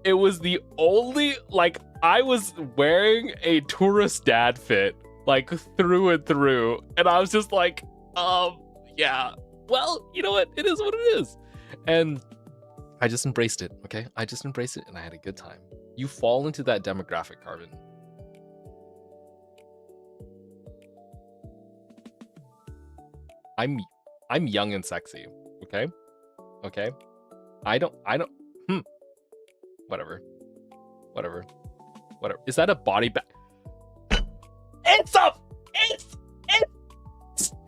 It was the only, like, I was wearing a tourist dad fit, like, through and through. And I was just like, yeah, well, you know what? It is what it is. And I just embraced it, okay? I just embraced it, and I had a good time. You fall into that demographic, Carbon. I'm young and sexy, okay? Okay? I don't, whatever. Is that a body bag?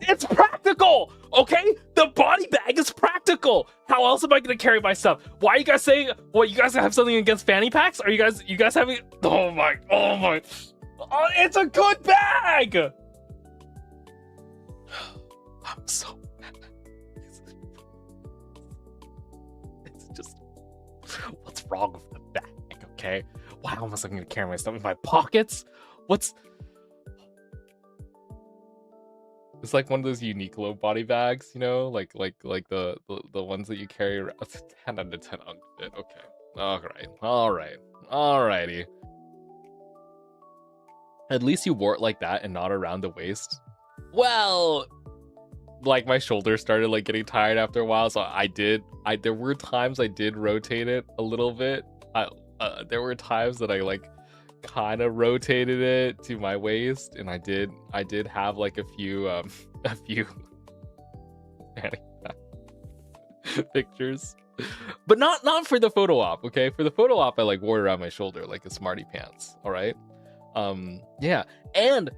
It's practical, okay? The body bag is practical. How else am I gonna carry my stuff? Why are you guys saying, what, you guys have something against fanny packs? Are you guys having, oh my, oh, it's a good bag. I'm so mad. It's just, what's wrong with the bag, okay? Why almost I'm gonna carry my stuff in my pockets? It's like one of those Uniqlo body bags, you know, like the ones that you carry around. It's a 10 out of 10 outfit. Okay, alrighty. At least you wore it like that and not around the waist. Well, like my shoulders started like getting tired after a while, so there were times I did rotate it a little bit. There were times that I like kind of rotated it to my waist, and I did have like a few pictures, but not for the photo op. Okay, for the photo op I like wore it around my shoulder like a smarty pants. All right, yeah, and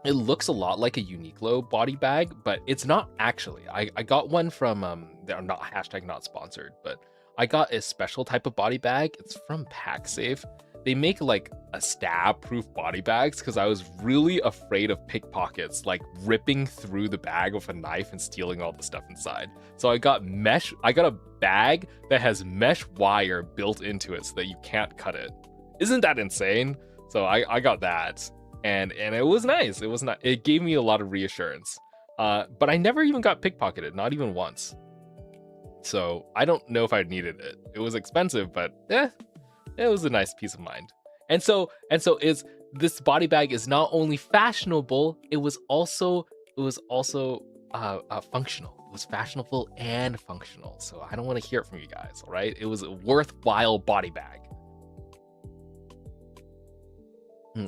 it looks a lot like a Uniqlo body bag, but it's not actually. I got one from they're not #not sponsored, but I got a special type of body bag. It's from PackSafe. They make like a stab-proof body bags because I was really afraid of pickpockets like ripping through the bag with a knife and stealing all the stuff inside. So I got a bag that has mesh wire built into it so that you can't cut it. Isn't that insane? So I got that, and it was nice. It gave me a lot of reassurance. But I never even got pickpocketed, not even once. So I don't know if I needed it. It was expensive, but it was a nice peace of mind. And so is this body bag is not only fashionable, it was also functional. It was fashionable and functional. So I don't want to hear it from you guys, all right? It was a worthwhile body bag.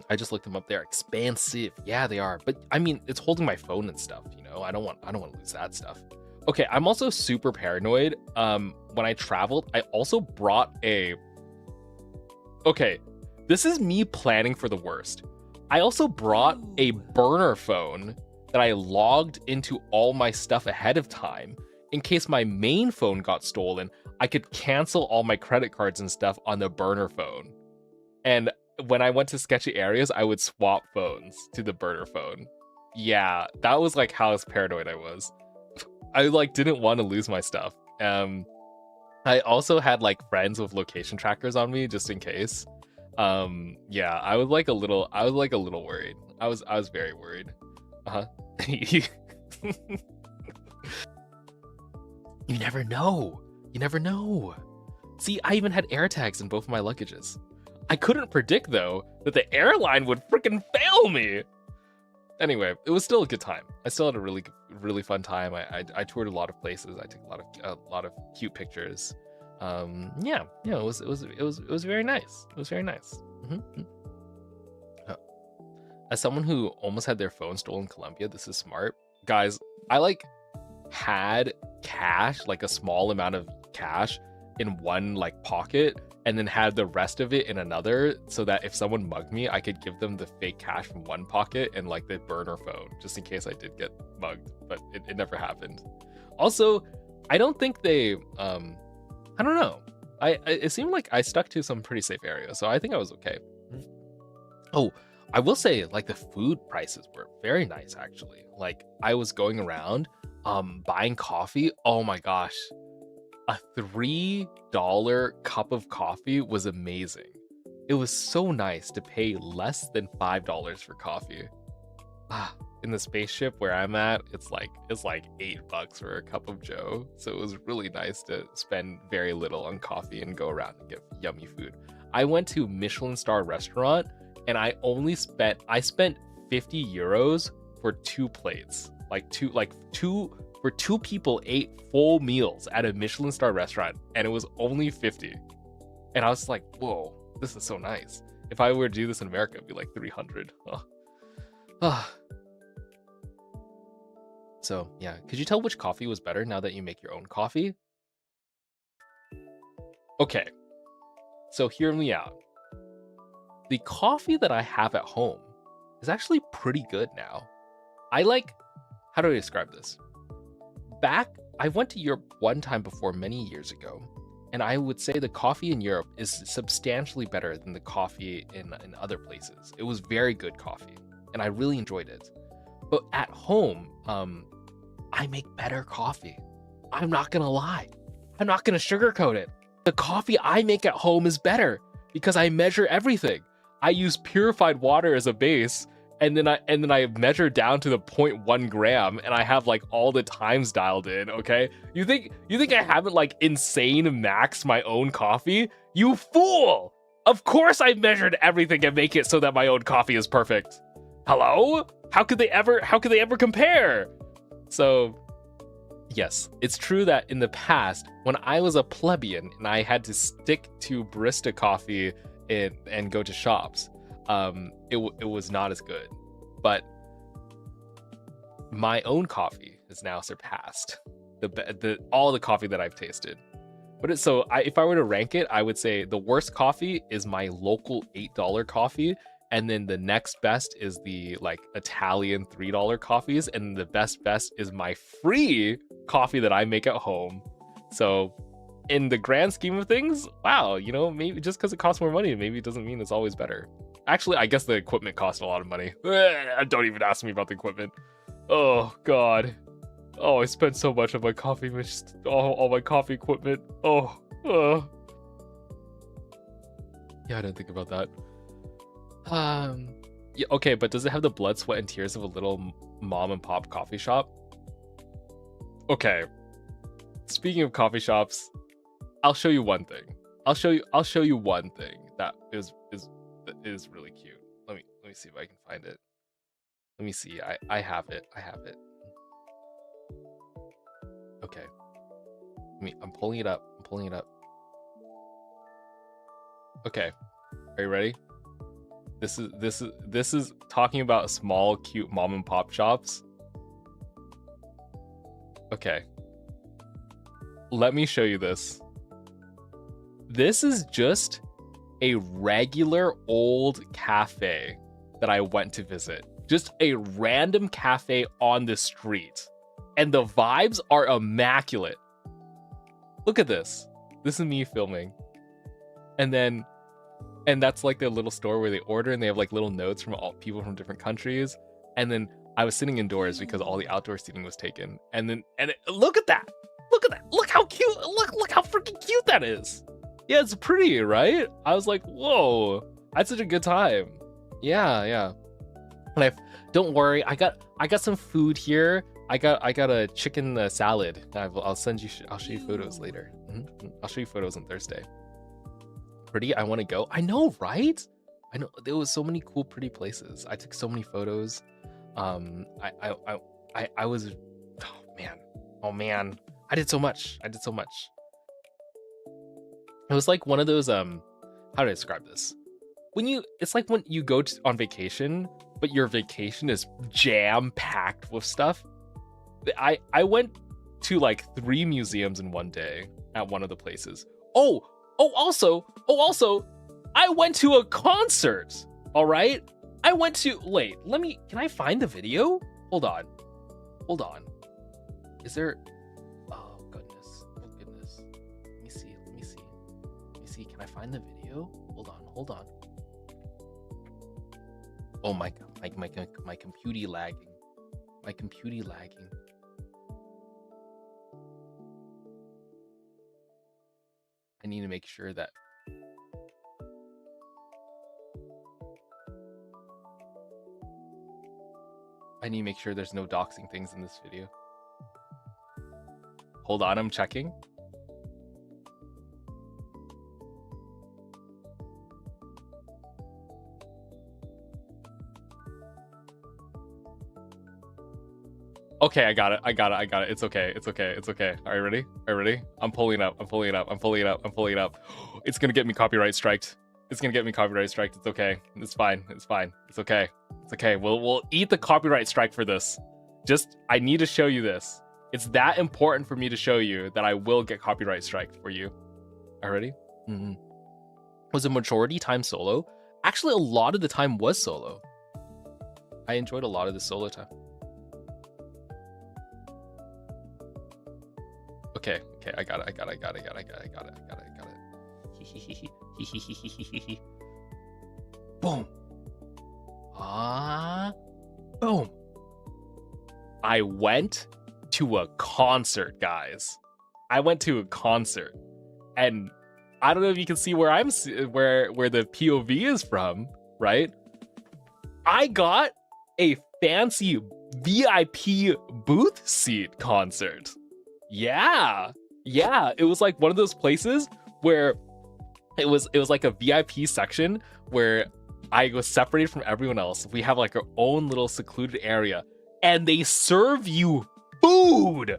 I just looked them up. They're expansive. Yeah, they are. But I mean, it's holding my phone and stuff, you know. I don't want to lose that stuff. Okay, I'm also super paranoid. When I traveled, I also brought a Okay, this is me planning for the worst. I also brought a burner phone that I logged into all my stuff ahead of time. In case my main phone got stolen, I could cancel all my credit cards and stuff on the burner phone. And when I went to sketchy areas, I would swap phones to the burner phone. Yeah, that was like how paranoid I was. I like didn't want to lose my stuff. I also had like friends with location trackers on me just in case. Yeah, I was like a little worried. I was very worried. You never know. You never know. See, I even had AirTags in both of my luggages. I couldn't predict though that the airline would freaking fail me. Anyway, it was still a good time. I still had a really fun time. I toured a lot of places. I took a lot of cute pictures. Yeah, it was very nice. It was very nice. As someone who almost had their phone stolen in Colombia, this is smart, guys. I like had cash, like a small amount of cash in one like pocket, and then had the rest of it in another, so that if someone mugged me, I could give them the fake cash from one pocket and like the burner phone, just in case I did get mugged, but it never happened. Also, I don't think they, I don't know. It seemed like I stuck to some pretty safe areas, so I think I was okay. Oh, I will say, like, the food prices were very nice, actually. Like, I was going around, buying coffee. Oh my gosh. A $3 cup of coffee was amazing. It was so nice to pay less than $5 for coffee. In the spaceship where I'm at, it's like $8 for a cup of joe. So it was really nice to spend very little on coffee and go around and get yummy food. I went to Michelin star restaurant and I spent 50 euros for 2 plates. For 2 people ate full meals at a Michelin star restaurant, and it was only 50. And I was like, whoa, this is so nice. If I were to do this in America, it'd be like 300. So yeah, could you tell which coffee was better now that you make your own coffee? Okay, so hear me out. The coffee that I have at home is actually pretty good now. How do I describe this? I went to Europe one time before many years ago, and I would say the coffee in Europe is substantially better than the coffee in other places. It was very good coffee, and I really enjoyed it. But at home, I make better coffee. I'm not gonna lie. I'm not gonna sugarcoat it. The coffee I make at home is better because I measure everything. I use purified water as a base, and then I measure down to the 0.1 gram, and I have like all the times dialed in. Okay, you think I haven't like insane maxed my own coffee? You fool! Of course I measured everything and make it so that my own coffee is perfect. Hello? How could they ever compare? So yes, it's true that in the past, when I was a plebeian and I had to stick to barista coffee and go to shops, it was not as good. But my own coffee has now surpassed all the coffee that I've tasted. But if I were to rank it, I would say the worst coffee is my local $8 coffee, and then the next best is the like Italian $3 coffees, and the best is my free coffee that I make at home. So in the grand scheme of things, wow, maybe just because it costs more money, maybe it doesn't mean it's always better. Actually, I guess the equipment cost a lot of money. Don't even ask me about the equipment. Oh god. Oh, I spent so much on my coffee all my coffee equipment. Oh. Yeah, I didn't think about that. Yeah, okay, but does it have the blood, sweat, and tears of a little mom and pop coffee shop? Okay. Speaking of coffee shops, I'll show you one thing. I'll show you one thing that is is really cute. Let me see if I can find it. Let me see. I have it. Okay. I'm pulling it up. Okay. Are you ready? This is talking about small, cute mom and pop shops. Okay. Let me show you this. This is just a regular old cafe that I went to visit. Just a random cafe on the street. And the vibes are immaculate. Look at this. This is me filming. And that's like their little store where they order and they have like little notes from all people from different countries. And then I was sitting indoors because all the outdoor seating was taken. Look at that. Look how cute. Look how freaking cute that is. Yeah, it's pretty, right? I was like, whoa, I had such a good time. Yeah. Don't worry, I got some food here. I got a chicken salad. I'll show you photos later. I'll show you photos on Thursday. Pretty, I want to go. I know, right? I know there was so many cool, pretty places. I took so many photos. I was, oh man, I did so much. It was like one of those how do I describe this? It's like when you go on vacation, but your vacation is jam packed with stuff. I went to like 3 museums in one day at one of the places. Also, I went to a concert. All right, can I find the video? Hold on. Is there? Oh goodness. Let me see. Can I find the video? Hold on. Oh my god, my computer lagging. I need to make sure that there's no doxing things in this video. Hold on, I'm checking. Okay, I got it. It's okay. Are you ready? I'm pulling it up. It's gonna get me copyright striked. It's okay. It's fine. It's okay. We'll eat the copyright strike for this. I need to show you this. It's that important for me to show you that I will get copyright strike for you. Are you ready? Was a majority time solo? Actually, a lot of the time was solo. I enjoyed a lot of the solo time. Okay, I got it. Boom. Boom. I went to a concert, guys. And I don't know if you can see where where the POV is from, right? I got a fancy VIP booth seat concert. Yeah, it was like one of those places where it was like a VIP section where I was separated from everyone else. We have like our own little secluded area and they serve you food.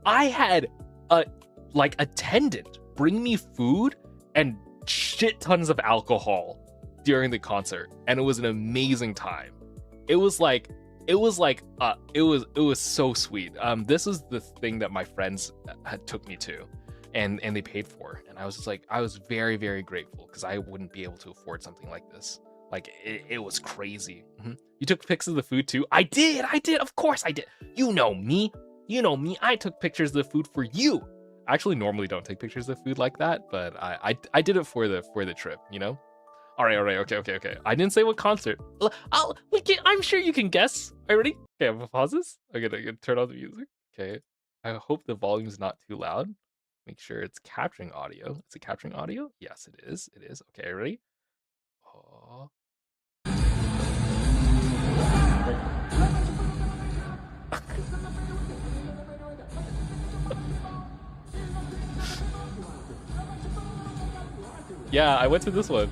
I had a attendant bring me food and shit tons of alcohol during the concert, and it was an amazing time. It was so sweet. This was the thing that my friends had took me to and they paid for, and I was just like, I was very, very grateful because I wouldn't be able to afford something like this. Like it was crazy. You took pics of the food too? I did, of course I did. You know me, I took pictures of the food for you. I actually normally don't take pictures of food like that, but I did it for the trip, you know. All right, okay. I didn't say what concert. I'm sure you can guess. Are you ready? Okay, I'm gonna pause this. I'm gonna turn on the music. Okay, I hope the volume's not too loud. Make sure it's capturing audio. Is it capturing audio? Yes, it is. Okay, ready? Oh. Yeah, I went to this one.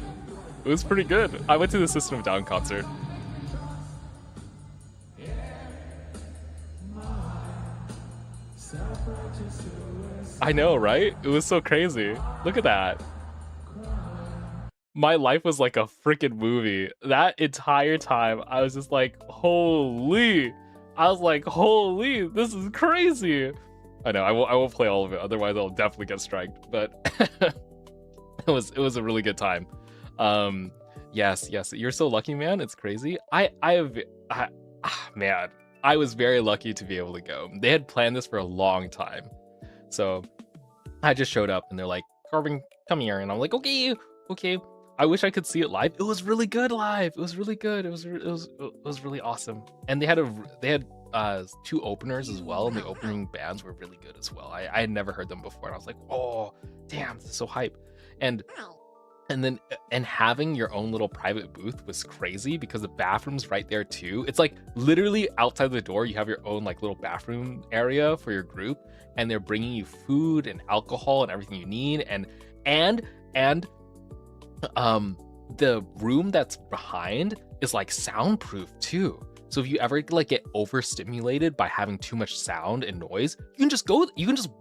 It was pretty good. I went to the System of Down concert. I know, right? It was so crazy. Look at that. My life was like a freaking movie. That entire time, I was just like, holy. I was like, holy, this is crazy. I know, I won't play all of it, otherwise I'll definitely get striked. But it was a really good time. Yes, you're so lucky, man. It's crazy. Man, I was very lucky to be able to go. They had planned this for a long time. So I just showed up and they're like, Carvin, come here. And I'm like, okay. I wish I could see it live. It was really good live. It was really good. It was really awesome. And they had two openers as well, and the opening bands were really good as well. I had never heard them before, and I was like, oh, damn, this is so hype. And having your own little private booth was crazy because the bathroom's right there too. It's like literally outside the door, you have your own like little bathroom area for your group, and they're bringing you food and alcohol and everything you need, and the room that's behind is like soundproof too. So if you ever like get overstimulated by having too much sound and noise, you can just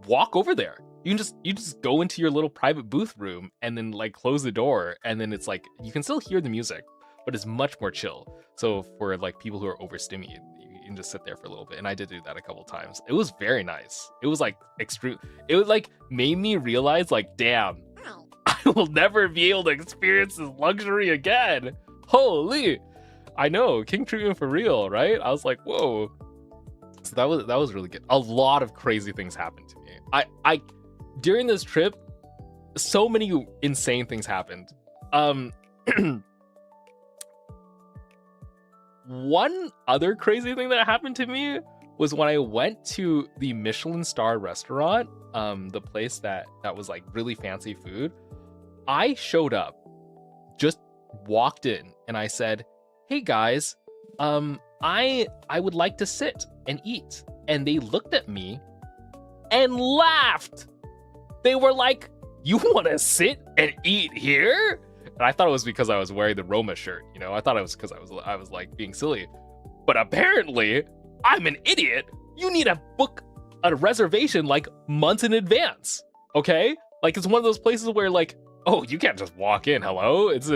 walk over there. You just go into your little private booth room and then like close the door, and then it's like you can still hear the music, but it's much more chill. So for like people who are overstimulated, you can just sit there for a little bit. And I did do that a couple times. It was very nice. It was like extreme. It was like made me realize like, damn, I will never be able to experience this luxury again. Holy, I know, king treatment for real, right? I was like, whoa. So that was really good. A lot of crazy things happened to me. I during this trip, so many insane things happened. One other crazy thing that happened to me was when I went to the Michelin star restaurant, the place that was like really fancy food. I showed up, just walked in, and I said, hey guys, I would like to sit and eat. And they looked at me and laughed. They were like, you want to sit and eat here? And I thought it was because I was wearing the Roma shirt, you know? I thought it was because I was like being silly. But apparently, I'm an idiot. You need to book a reservation like months in advance, okay? Like it's one of those places where like, oh, you can't just walk in. Hello, it's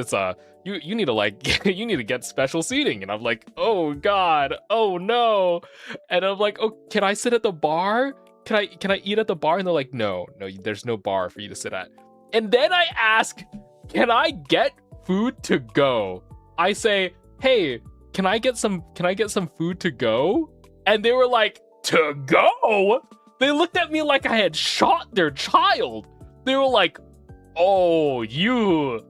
you need to like you need to get special seating. And I'm like, oh god, oh no. And I'm like, oh, can I sit at the bar? Can I eat at the bar? And they're like, no, there's no bar for you to sit at. And then I ask, can I get food to go? I say, hey, can I get some food to go? And they were like, to go? They looked at me like I had shot their child. They were like, oh, you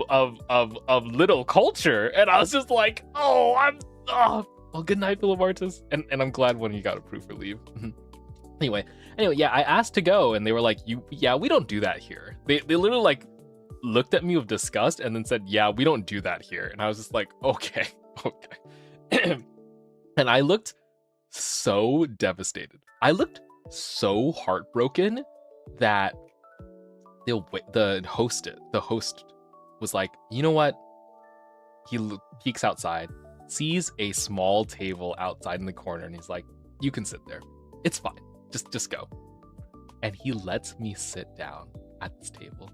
of little culture. And I was just like, well, good night, Philip Artis. And I'm glad when you got approved for leave. Anyway, yeah, I asked to go, and they were like, we don't do that here. They literally like looked at me with disgust and then said, yeah, we don't do that here. And I was just like, okay. And I looked so devastated. I looked so heartbroken that the host was like, you know what? He peeks outside, sees a small table outside in the corner, and he's like, you can sit there. It's fine. Just go. And he lets me sit down at this table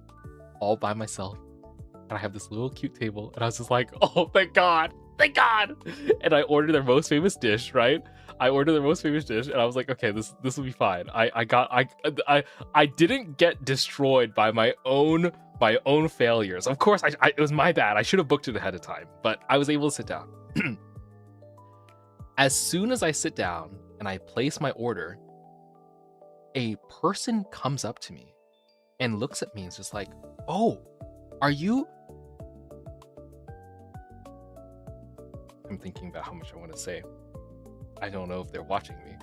all by myself. And I have this little cute table, and I was just like, oh, thank God. And I ordered their most famous dish, right? And I was like, okay, this will be fine. I didn't get destroyed by my own failures. Of course, it was my bad. I should have booked it ahead of time, but I was able to sit down. As soon as I sit down and I place my order, a person comes up to me and looks at me and is just like, oh, are you... I'm thinking about how much I want to say. I don't know if they're watching me.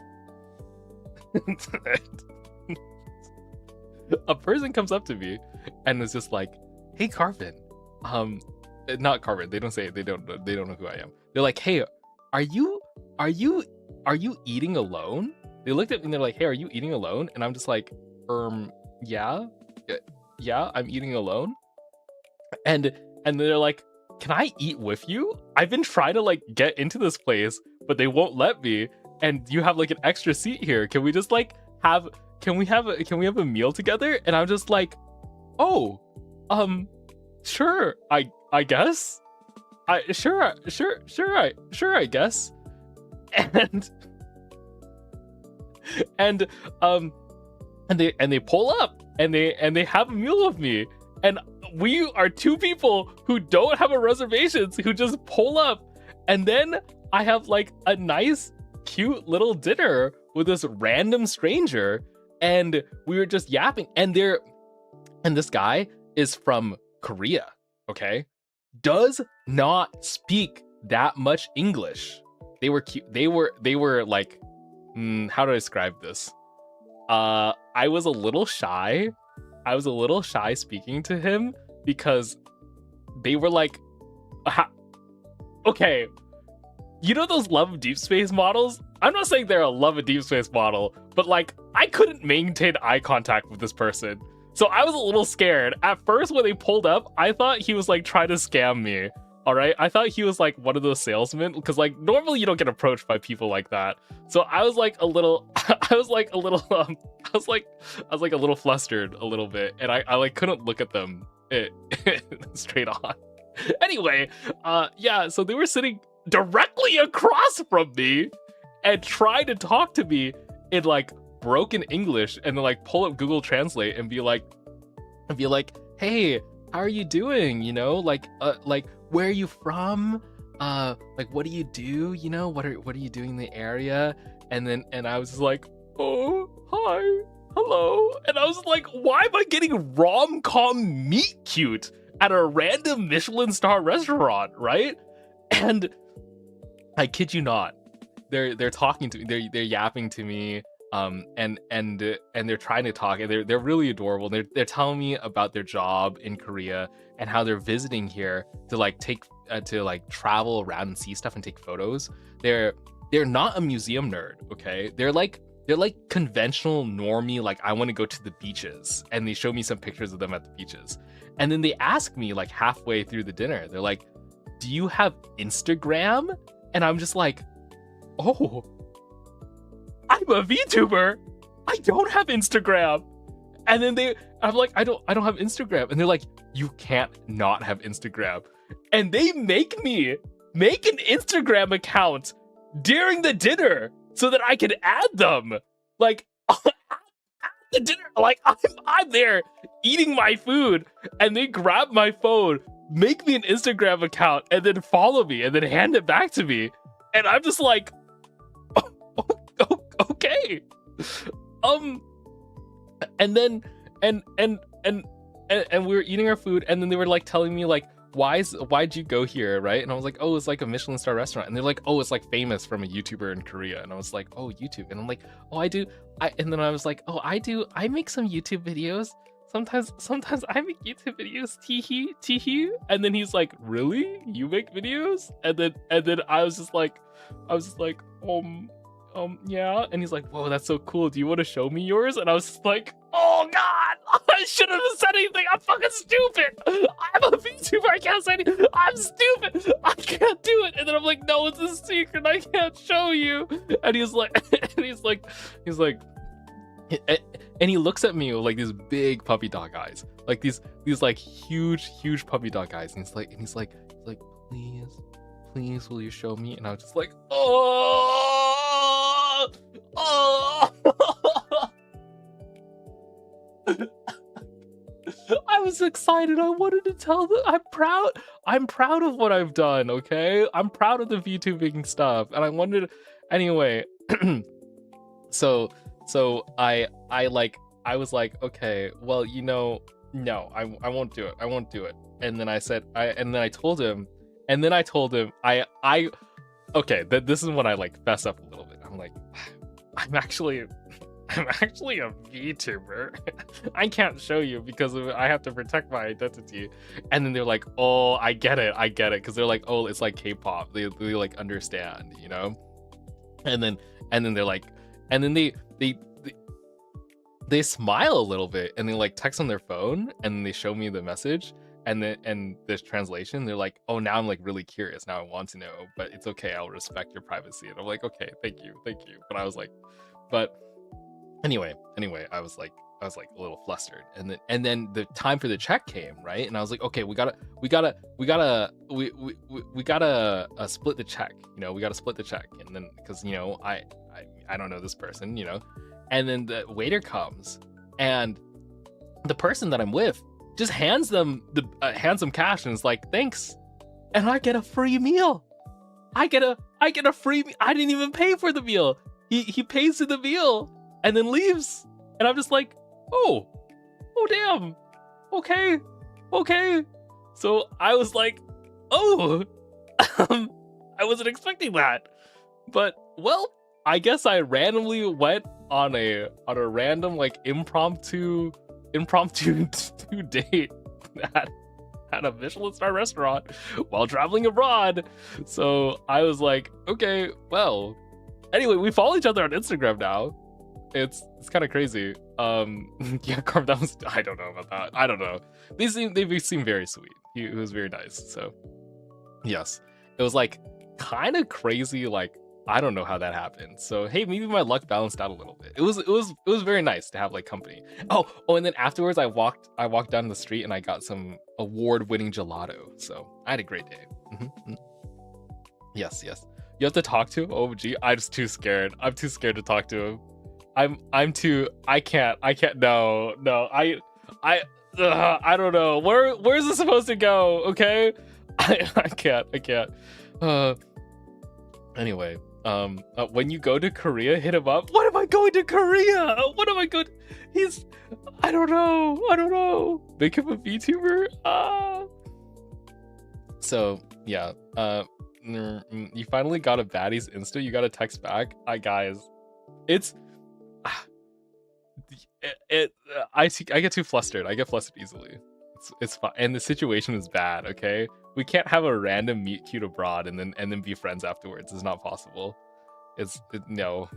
A person comes up to me and is just like, hey, Carvin. Not Carvin. They don't know who I am. They're like, hey, are you eating alone? They looked at me and they're like, hey, are you eating alone? And I'm just like, yeah, I'm eating alone. And and they're like, can I eat with you? I've been trying to like get into this place, but they won't let me, and you have like an extra seat here. Can we just like have a meal together? And I'm just like, oh, sure, I guess. I guess. And they pull up and they have a meal with me, and we are two people who don't have a reservations who just pull up, and then I have like a nice cute little dinner with this random stranger, and we were just yapping, and this guy is from Korea, okay? Does not speak that much English. They were cute. They were like, how do I describe this? I was a little shy. Speaking to him because they were like, okay, you know those Love of Deep Space models? I'm not saying they're a Love of Deep Space model, but like I couldn't maintain eye contact with this person. So I was a little scared. At first when they pulled up, I thought he was like trying to scam me. All right, I thought he was like one of those salesmen, because like normally you don't get approached by people like that. So I was like a little, I was like a little flustered a little bit, and I like couldn't look at them straight on. Anyway, yeah, so they were sitting directly across from me and trying to talk to me in like broken English, and then like pull up Google Translate and be like, hey, how are you doing? You know, like where are you from? Like what do you do? You know, what are you doing in the area? And I was just like, oh, hi, hello. And I was like, why am I getting rom-com meet cute at a random Michelin star restaurant, right? And I kid you not, they're talking to me, they're yapping to me, and they're trying to talk, and they're really adorable. They're telling me about their job in Korea and how they're visiting here to like travel around and see stuff and take photos. They're not a museum nerd, okay? They're like conventional normie, like I want to go to the beaches, and they show me some pictures of them at the beaches. And then they ask me like halfway through the dinner, they're like, do you have Instagram? And I'm just like, oh, I'm a VTuber. I don't have Instagram. And then I'm like, I don't have Instagram. And they're like, you can't not have Instagram. And they make me make an Instagram account during the dinner so that I can add them. Like at the dinner, like I'm there eating my food, and they grab my phone, make me an Instagram account, and then follow me, and then hand it back to me. And I'm just like, okay. And then and we were eating our food, and then they were like telling me like, why'd you go here, right? And I was like, oh, it's like a Michelin star restaurant. And they're like, oh, it's like famous from a YouTuber in Korea. And I was like, oh, YouTube. And I'm like, oh, and then I was like, oh, I make some YouTube videos. Sometimes I make YouTube videos, teehee. And then he's like, really? You make videos? And then I was just like, yeah. And he's like, whoa, that's so cool. Do you want to show me yours? And I was just like, oh God, I shouldn't have said anything. I'm fucking stupid. I'm a VTuber. I can't say anything. I'm stupid. I can't do it. And then I'm like, no, it's a secret. I can't show you. And he's like, and he looks at me with like these big puppy dog eyes, like these like huge puppy dog eyes. And he's like, please, will you show me? And I was just like, oh. I was excited. I wanted to tell them. I'm proud of what I've done, okay? I'm proud of the VTubing stuff. And I wanted, anyway. So I was like, okay, well, you know, no, I won't do it. And then I told him, okay, this is when I like fess up a little bit. I'm like, I'm actually a VTuber. I can't show you because I have to protect my identity. And then they're like, oh, I get it. Because they're like, oh, it's like K-pop. They like understand, you know? And then they're like, and then they smile a little bit, and they like text on their phone, and they show me the message, and this translation, they're like, oh, now I'm like really curious. Now I want to know, but it's okay. I'll respect your privacy. And I'm like, okay, thank you. But I was like, but anyway, I was like a little flustered, and then the time for the check came, right? And I was like, okay, we gotta split the check, we gotta split the check, and then because I don't know this person, and then the waiter comes, and the person that I'm with just hands them cash and is like, thanks, and I get a free meal. I get a free. I didn't even pay for the meal. He pays for the meal and then leaves, and I'm just like, oh damn, okay. So I was like, oh, I wasn't expecting that, but well, I guess I randomly went on a random like impromptu date at a Michelin star restaurant while traveling abroad. So I was like, okay, well, anyway, we follow each other on Instagram now. It's kind of crazy. Yeah, Carm, that was, I don't know about that. I don't know. They seem very sweet. He was very nice. So yes, it was like kind of crazy. Like, I don't know how that happened. So hey, maybe my luck balanced out a little bit. It was very nice to have like company. Oh, and then afterwards I walked down the street and I got some award-winning gelato. So I had a great day. Yes. You have to talk to him? Oh gee, I'm just too scared. I'm too scared to talk to him. I can't no. I don't know. Where's this supposed to go? Okay? I can't. Anyway, when you go to Korea, hit him up. What am I going to Korea? What am I going? I don't know. Make him a VTuber. So yeah. You finally got a baddie's Insta. You got a text back. Guys, it's. I get too flustered. I get flustered easily. It's fine, and the situation is bad. Okay, we can't have a random meet cute abroad and then be friends afterwards. It's not possible. No.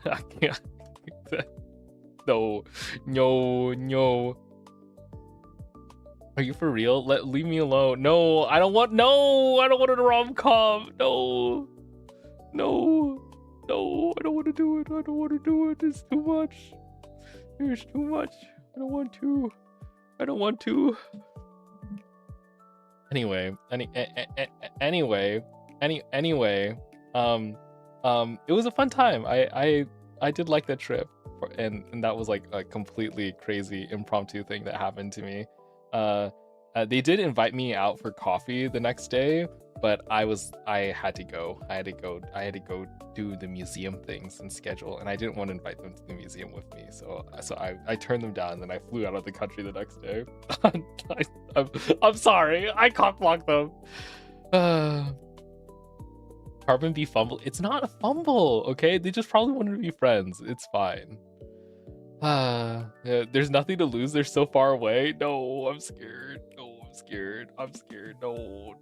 I can't. No. Are you for real? Leave me alone. No, I don't want a rom-com. No, I don't want to do it. It's too much. There's too much. I don't want to. Anyway, it was a fun time. I did like that trip, and that was like a completely crazy impromptu thing that happened to me. They did invite me out for coffee the next day, but I had to go. I had to go do the museum things and schedule, and I didn't want to invite them to the museum with me. So I turned them down, and then I flew out of the country the next day. I'm sorry. I cock-blocked them. Carbon be fumble. It's not a fumble, okay? They just probably wanted to be friends. It's fine. Yeah, there's nothing to lose. They're so far away. No, I'm scared.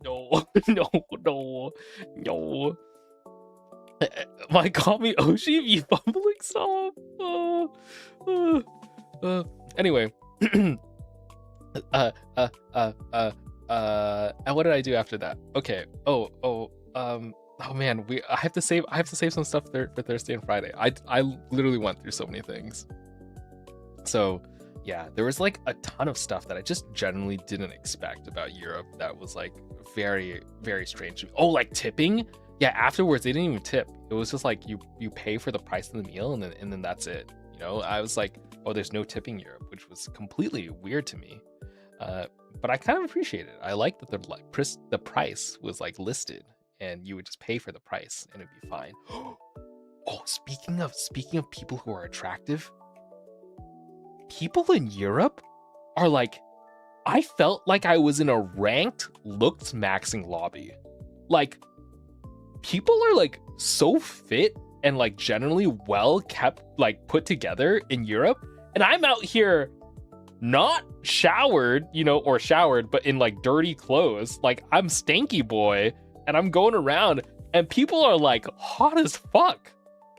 No. My call me Oshi, you fumbling stop. Anyway. And what did I do after that? Okay. Oh man, I have to save some stuff for Thursday and Friday. I literally went through so many things. So yeah, there was like a ton of stuff that I just generally didn't expect about Europe that was like very, very strange. Oh, like tipping? Yeah, afterwards they didn't even tip. It was just like you pay for the price of the meal and then that's it. I was like, oh, there's no tipping in Europe, which was completely weird to me. But I kind of appreciate it. I like that the price was like listed and you would just pay for the price and it'd be fine. Oh, speaking of people who are attractive, people in Europe are like, I felt like I was in a ranked looks maxing lobby. Like, people are like so fit and like generally well kept, like put together in Europe, and I'm out here not showered, or showered, but in like dirty clothes. Like, I'm stanky boy and I'm going around and people are like hot as fuck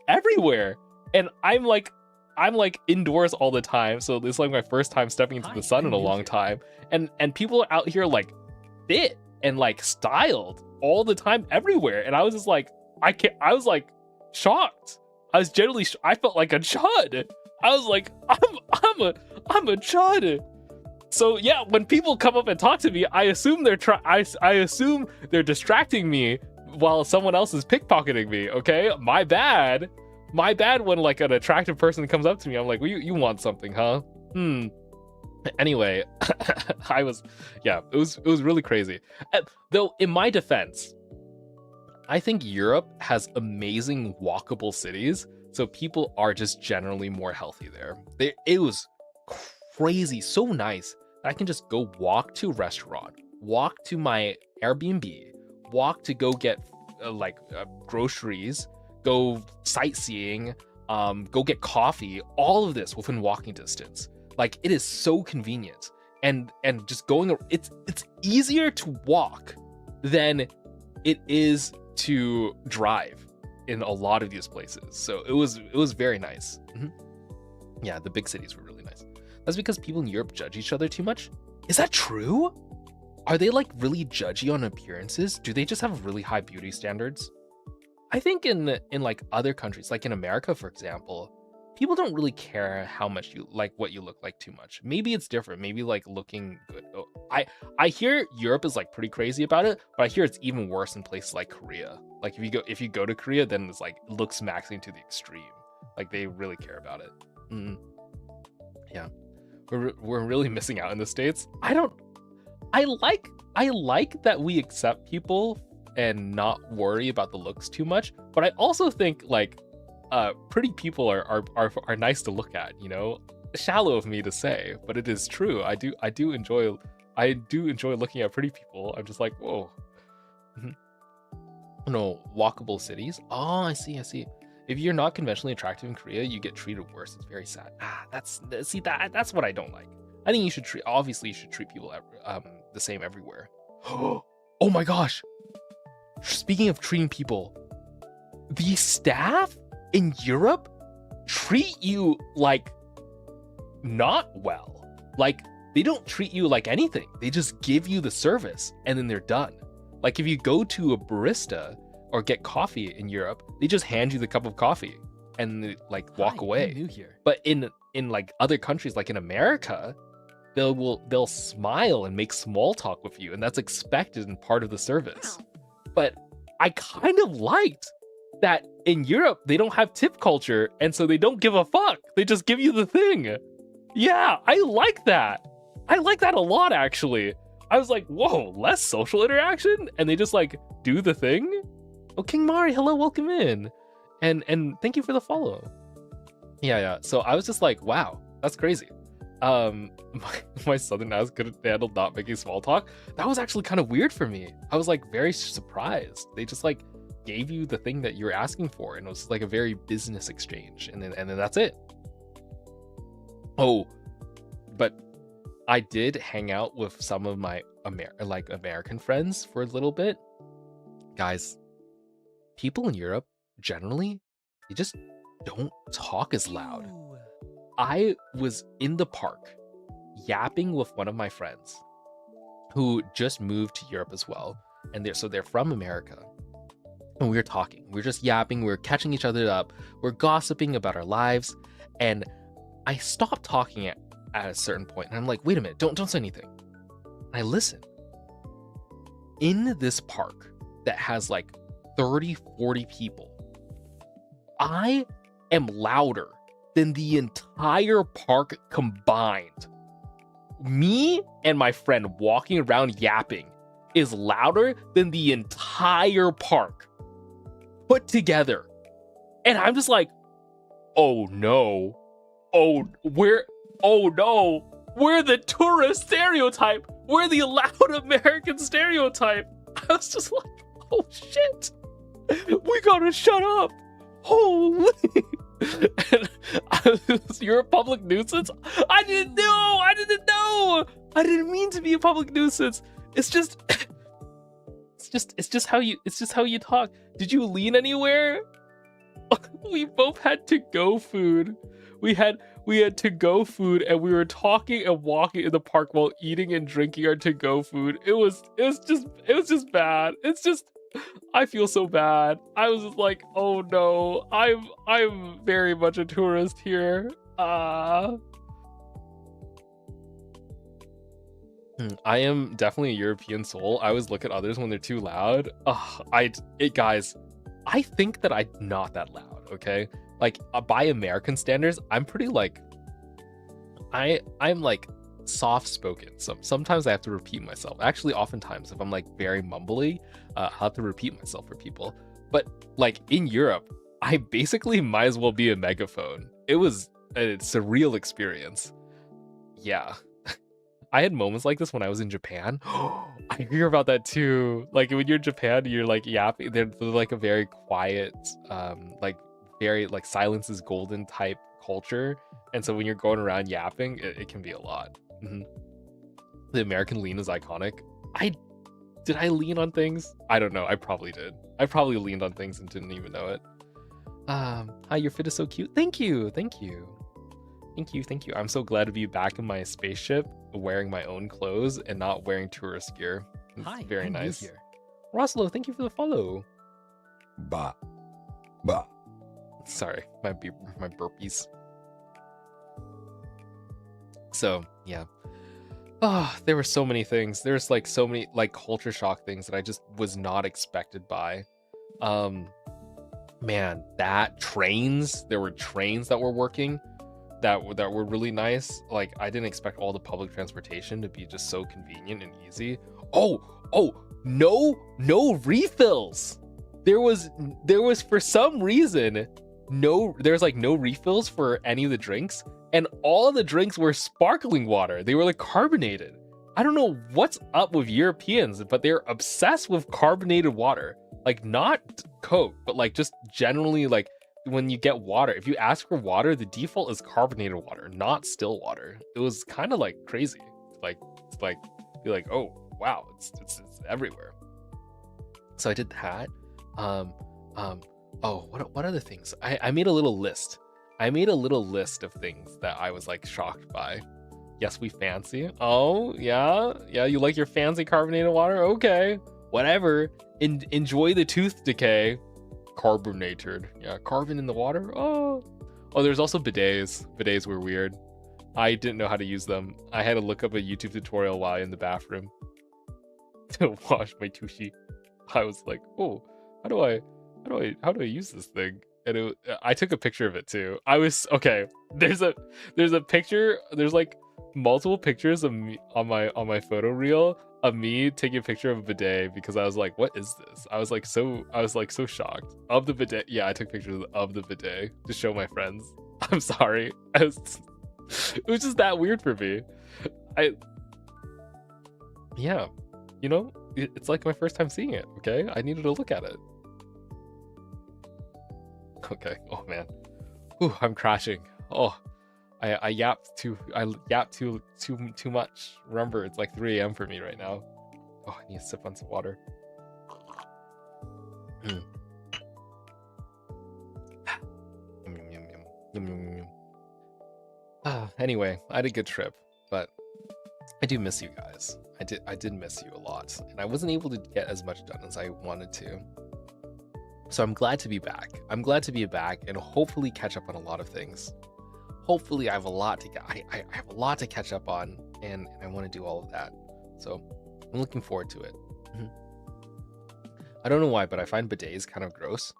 everywhere, and I'm like, I'm like indoors all the time, so this is like my first time stepping into the sun in a long time, and people are out here like fit and like styled all the time everywhere, and I was just like, I was like shocked. I was generally I felt like a chud. I was like, I'm a chud. So yeah, when people come up and talk to me, I assume I assume they're distracting me while someone else is pickpocketing me. Okay, my bad. My bad. When like an attractive person comes up to me, I'm like, well, you want something, huh? Anyway, it was really crazy. Though in my defense, I think Europe has amazing walkable cities, so people are just generally more healthy there. It was crazy, so nice. I can just go walk to a restaurant, walk to my Airbnb, walk to go get groceries, go sightseeing, go get coffee, all of this within walking distance. Like, it is so convenient. And just going, it's easier to walk than it is to drive in a lot of these places. So it was very nice. Yeah, the big cities were really nice. That's because people in Europe judge each other too much. Is that true? Are they like really judgy on appearances? Do they just have really high beauty standards? I think in like other countries, like in America, for example, people don't really care how much you like what you look like too much. Maybe it's different. Maybe like looking good. Oh, I hear Europe is like pretty crazy about it, but I hear it's even worse in places like Korea. Like if you go to Korea, then it's like looks maxing to the extreme. Like they really care about it. Yeah, we're really missing out in the States. I like that we accept people and not worry about the looks too much, but I also think like pretty people are nice to look at, you know. Shallow of me to say, but it is true. I do enjoy looking at pretty people. I'm just like, whoa. No, walkable cities. Oh, I see. If you're not conventionally attractive in Korea, you get treated worse. It's very sad. That's what I don't like. I think you should treat people the same everywhere. Oh my gosh. Speaking of treating people, the staff in Europe treat you like not well. Like they don't treat you like anything. They just give you the service and then they're done. Like if you go to a barista or get coffee in Europe, they just hand you the cup of coffee and like walk away. I'm new here. But in like other countries, like in America, they'll smile and make small talk with you, and that's expected and part of the service. But I kind of liked that in Europe they don't have tip culture, and so they don't give a fuck. They just give you the thing. Yeah, I like that. I like that a lot, actually. I was like, whoa, less social interaction, and they just like do the thing. Oh, King Mari, hello, welcome in, and thank you for the follow. Yeah. So I was just like, wow, that's crazy. My southern ass couldn't handle not making small talk. That was actually kind of weird for me. I was like very surprised. They just like gave you the thing that you were asking for, and it was like a very business exchange, and then that's it. Oh, but I did hang out with some of my American friends for a little bit. Guys, people in Europe generally, they just don't talk as loud. I was in the park yapping with one of my friends who just moved to Europe as well, and they're from America. And we were talking, we were just yapping, we were catching each other up, we're gossiping about our lives, and I stopped talking at a certain point, and I'm like, wait a minute, don't say anything. And I listen. In this park that has like 30, 40 people, I am louder than the entire park combined. Me and my friend walking around yapping is louder than the entire park put together. And I'm just like, oh no. We're the tourist stereotype. We're the loud American stereotype. I was just like, oh shit. We gotta shut up. Holy. And you're a public nuisance? I didn't know. I didn't mean to be a public nuisance. It's just how you talk. Did you lean anywhere? We both had to-go food. we had to-go food, and we were talking and walking in the park while eating and drinking our to-go food. It was just bad. It's just, I feel so bad. I was just like, oh no, I'm very much a tourist here. I am definitely a European soul. I always look at others when they're too loud. Guys, I think that I'm not that loud, okay? Like, by American standards, I'm pretty like, I'm like soft-spoken. Sometimes I have to repeat myself. Actually, oftentimes, if I'm like very mumbly, I'll have to repeat myself for people. But like in Europe, I basically might as well be a megaphone. It was a surreal experience. Yeah. I had moments like this when I was in Japan. I hear about that too. Like when you're in Japan, you're like yapping. They're like a very quiet, like very like silence is golden type culture. And so when you're going around yapping, it can be a lot. The American lean is iconic. Did I lean on things? I don't know. I probably did. I probably leaned on things and didn't even know it. Hi, your fit is so cute. Thank you. Thank you. Thank you. Thank you. I'm so glad to be back in my spaceship, wearing my own clothes and not wearing tourist gear. It's Hi, very I'm nice. here. Roslo, thank you for the follow. Bah. Bah. Sorry, my burpees. So yeah. Oh, there were so many things. There's like so many like culture shock things that I just was not expected by. Man, there were trains that were working that were really nice. Like I didn't expect all the public transportation to be just so convenient and easy. Oh, no refills. There was for some reason there's like no refills for any of the drinks, and all of the drinks were sparkling water. They were like carbonated. I don't know what's up with Europeans, but they're obsessed with carbonated water. Like not Coke, but like just generally like when you get water, if you ask for water, the default is carbonated water, not still water. It was kind of like crazy. Be like, oh wow, it's everywhere. So I did that. Oh, what other things? I made a little list. I made a little list of things that I was like shocked by. Yes, we fancy. Oh yeah, you like your fancy carbonated water? Okay, whatever. Enjoy the tooth decay. Carbonated. Yeah, carbon in the water. Oh, there's also bidets. Bidets were weird. I didn't know how to use them. I had to look up a YouTube tutorial while in the bathroom to wash my tushy. I was like, oh, how do I use this thing? And I took a picture of it too. I was okay. There's a picture. There's like multiple pictures of me on my photo reel of me taking a picture of a bidet because I was like, what is this? I was like so shocked of the bidet. Yeah, I took pictures of the bidet to show my friends. I'm sorry. It was just that weird for me. Yeah, you know, it's like my first time seeing it. Okay, I needed to look at it. Okay. Oh man. Ooh, I'm crashing. Oh, I yapped too much. Remember, it's like 3 a.m. for me right now. Oh, I need to sip on some water. Yum, yum, yum, yum. Anyway, I had a good trip, but I do miss you guys. I did miss you a lot, and I wasn't able to get as much done as I wanted to. So I'm glad to be back. I'm glad to be back and hopefully catch up on a lot of things. Hopefully I have a lot to I have a lot to catch up on, and I want to do all of that. So I'm looking forward to it. I don't know why, but I find bidets kind of gross.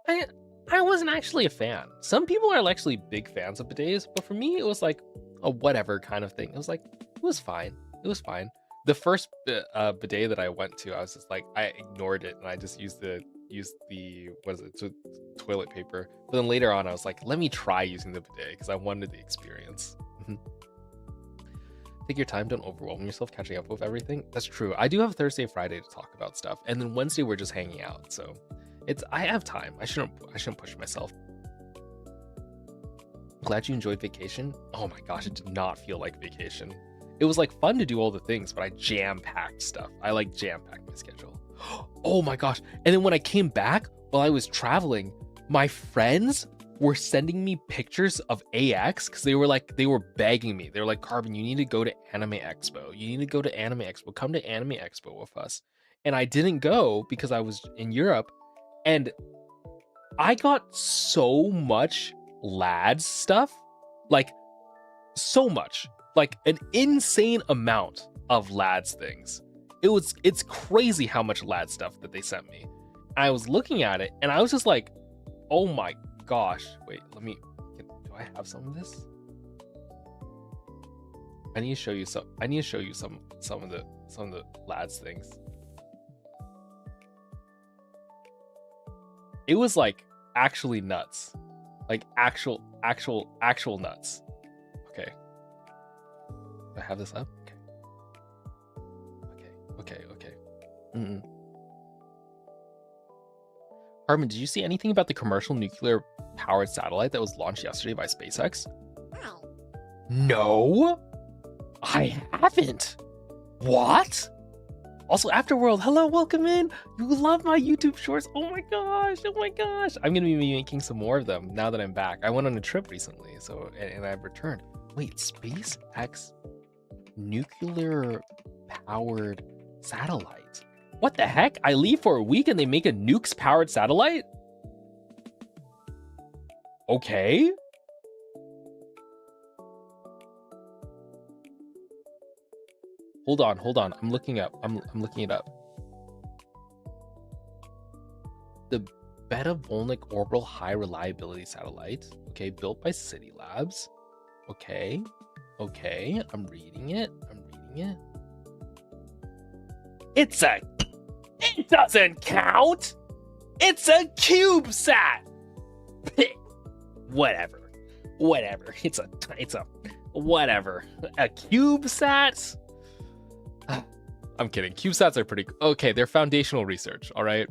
I wasn't actually a fan. Some people are actually big fans of bidets, but for me it was like a whatever kind of thing. It was like, it was fine. It was fine. The first bidet that I went to, I was just like, I ignored it and I just used the what is it, so toilet paper. But then later on I was like, let me try using the bidet because I wanted the experience. Take your time, don't overwhelm yourself catching up with everything. That's true. I do have Thursday, Friday to talk about stuff, and then Wednesday we're just hanging out, so I have time. I shouldn't push myself. Glad you enjoyed vacation. Oh my gosh, it did not feel like vacation. It was like fun to do all the things, but I jam-packed stuff. I like jam-packed my schedule. Oh my gosh. And then when I came back while I was traveling, my friends were sending me pictures of AX because they were begging me. They were like, Carbon, you need to go to Anime Expo. You need to go to Anime Expo. Come to Anime Expo with us. And I didn't go because I was in Europe. And I got so much lads stuff. Like, so much. Like, an insane amount of lads things. It's crazy how much lad stuff that they sent me. I was looking at it and I was just like, oh my gosh. Wait, do I have some of this? I need to show you some of the lads things. It was like actually nuts. Like actual nuts. Okay. Do I have this up? Okay. Armin, did you see anything about the commercial nuclear powered satellite that was launched yesterday by SpaceX? No, I haven't. What? Also, Afterworld, hello, welcome in. You love my YouTube shorts. Oh my gosh. I'm gonna be making some more of them now that I'm back. I went on a trip recently, and I've returned. Wait, SpaceX nuclear powered satellite? What the heck? I leave for a week and they make a nukes powered satellite? Okay. Hold on. I'm looking it up. The Beta Volnik Orbital High Reliability Satellite. Okay, built by City Labs. Okay. I'm reading it. It doesn't count. It's a CubeSat. Whatever. It's a whatever. A CubeSat. I'm kidding. CubeSats are pretty okay. They're foundational research. All right.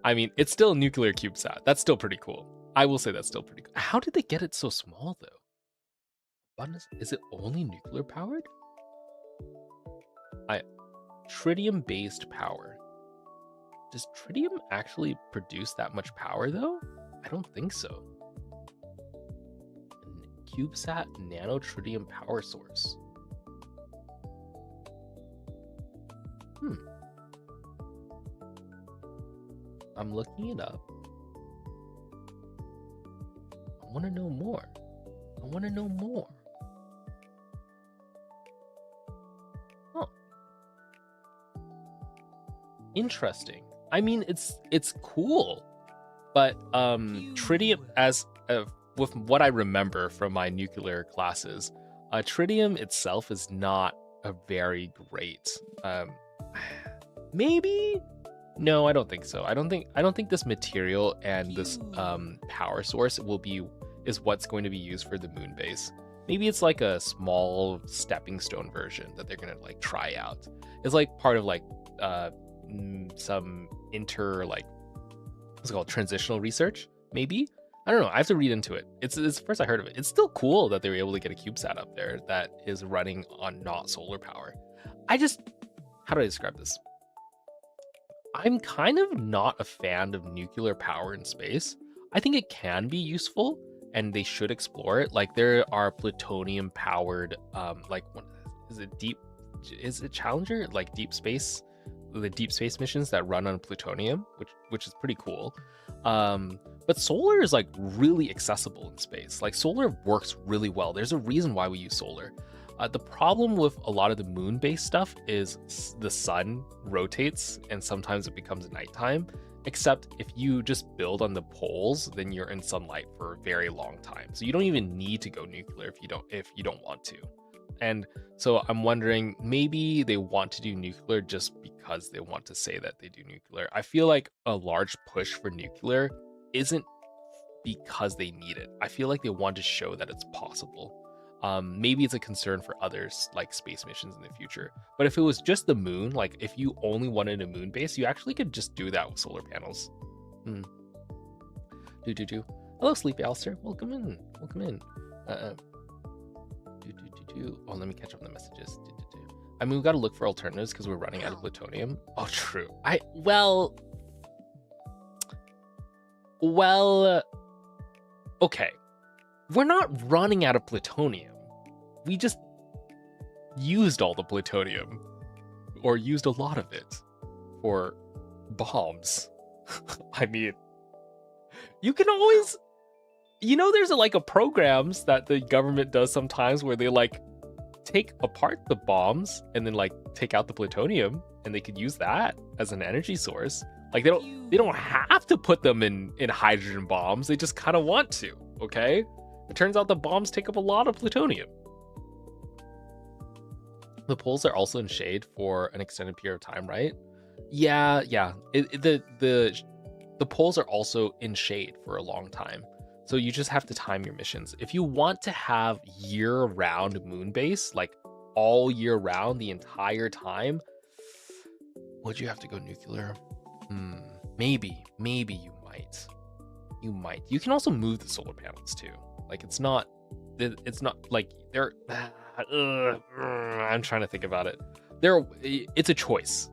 I mean, it's still a nuclear CubeSat. That's still pretty cool. I will say that's still pretty cool. How did they get it so small though? Is it only nuclear powered? Tritium based power. Does tritium actually produce that much power though? I don't think so. CubeSat nano tritium power source. I'm looking it up. I want to know more. Huh. Interesting. I mean, it's cool, but tritium, with what I remember from my nuclear classes, tritium itself is not a very great. Maybe. No, I don't think so. I don't think this material and this power source is what's going to be used for the moon base. Maybe it's like a small stepping stone version that they're gonna like try out. It's like part of like some what's it called, transitional research, maybe. I don't know. I have to read into it. It's the first I heard of it. It's still cool that they were able to get a CubeSat up there that is running on not solar power. How do I describe this? I'm kind of not a fan of nuclear power in space. I think it can be useful and they should explore it. Like there are plutonium powered, is it Challenger? Like the deep space missions that run on plutonium, which is pretty cool. But solar is like really accessible in space. Like solar works really well. There's a reason why we use solar. The problem with a lot of the moon-based stuff is the sun rotates and sometimes it becomes nighttime. Except if you just build on the poles, then you're in sunlight for a very long time. So you don't even need to go nuclear if you don't want to. And so I'm wondering, maybe they want to do nuclear just because they want to say that they do nuclear. I feel like a large push for nuclear isn't because they need it. I feel like they want to show that it's possible. Maybe it's a concern for others like space missions in the future. But if it was just the moon, like if you only wanted a moon base, you actually could just do that with solar panels. Hello, Sleepy Alistair. Welcome in. Oh, let me catch up on the messages. I mean, we got to look for alternatives because we're running out of plutonium. Oh, true. okay, we're not running out of plutonium. We just used all the plutonium, or used a lot of it for bombs. I mean, you can always, there's like a programs that the government does sometimes where they like take apart the bombs and then like take out the plutonium, and they could use that as an energy source. Like they don't have to put them in hydrogen bombs. They just kind of want to. Okay, it turns out the bombs take up a lot of plutonium. The poles are also in shade for an extended period of time, right? Yeah. The poles are also in shade for a long time. So you just have to time your missions. If you want to have year-round moon base, like all year round, the entire time, would you have to go nuclear? Maybe you might. You can also move the solar panels too. Like it's not like they're. I'm trying to think about it. It's a choice.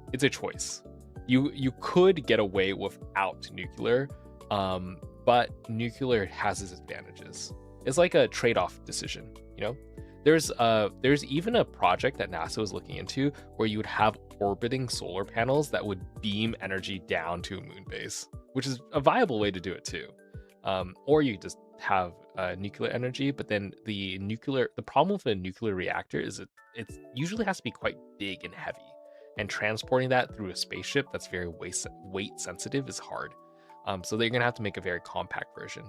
You could get away without nuclear, but nuclear has its advantages. It's like a trade-off decision, There's even a project that NASA was looking into where you would have orbiting solar panels that would beam energy down to a moon base, which is a viable way to do it too. Or you just have nuclear energy, but then the problem with a nuclear reactor is it usually has to be quite big and heavy, and transporting that through a spaceship that's very weight sensitive is hard. So they're gonna have to make a very compact version.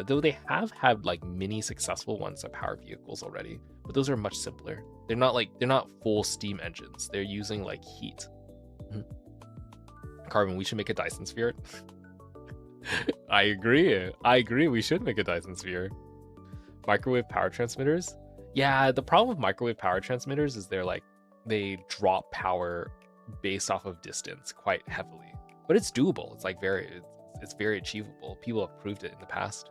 Though they have had like mini successful ones that power vehicles already, but those are much simpler. They're not full steam engines. They're using like heat. Carbon, we should make a Dyson sphere. I agree. We should make a Dyson sphere. Microwave power transmitters. Yeah, the problem with microwave power transmitters is they drop power based off of distance quite heavily, but it's doable. It's like it's very achievable. People have proved it in the past.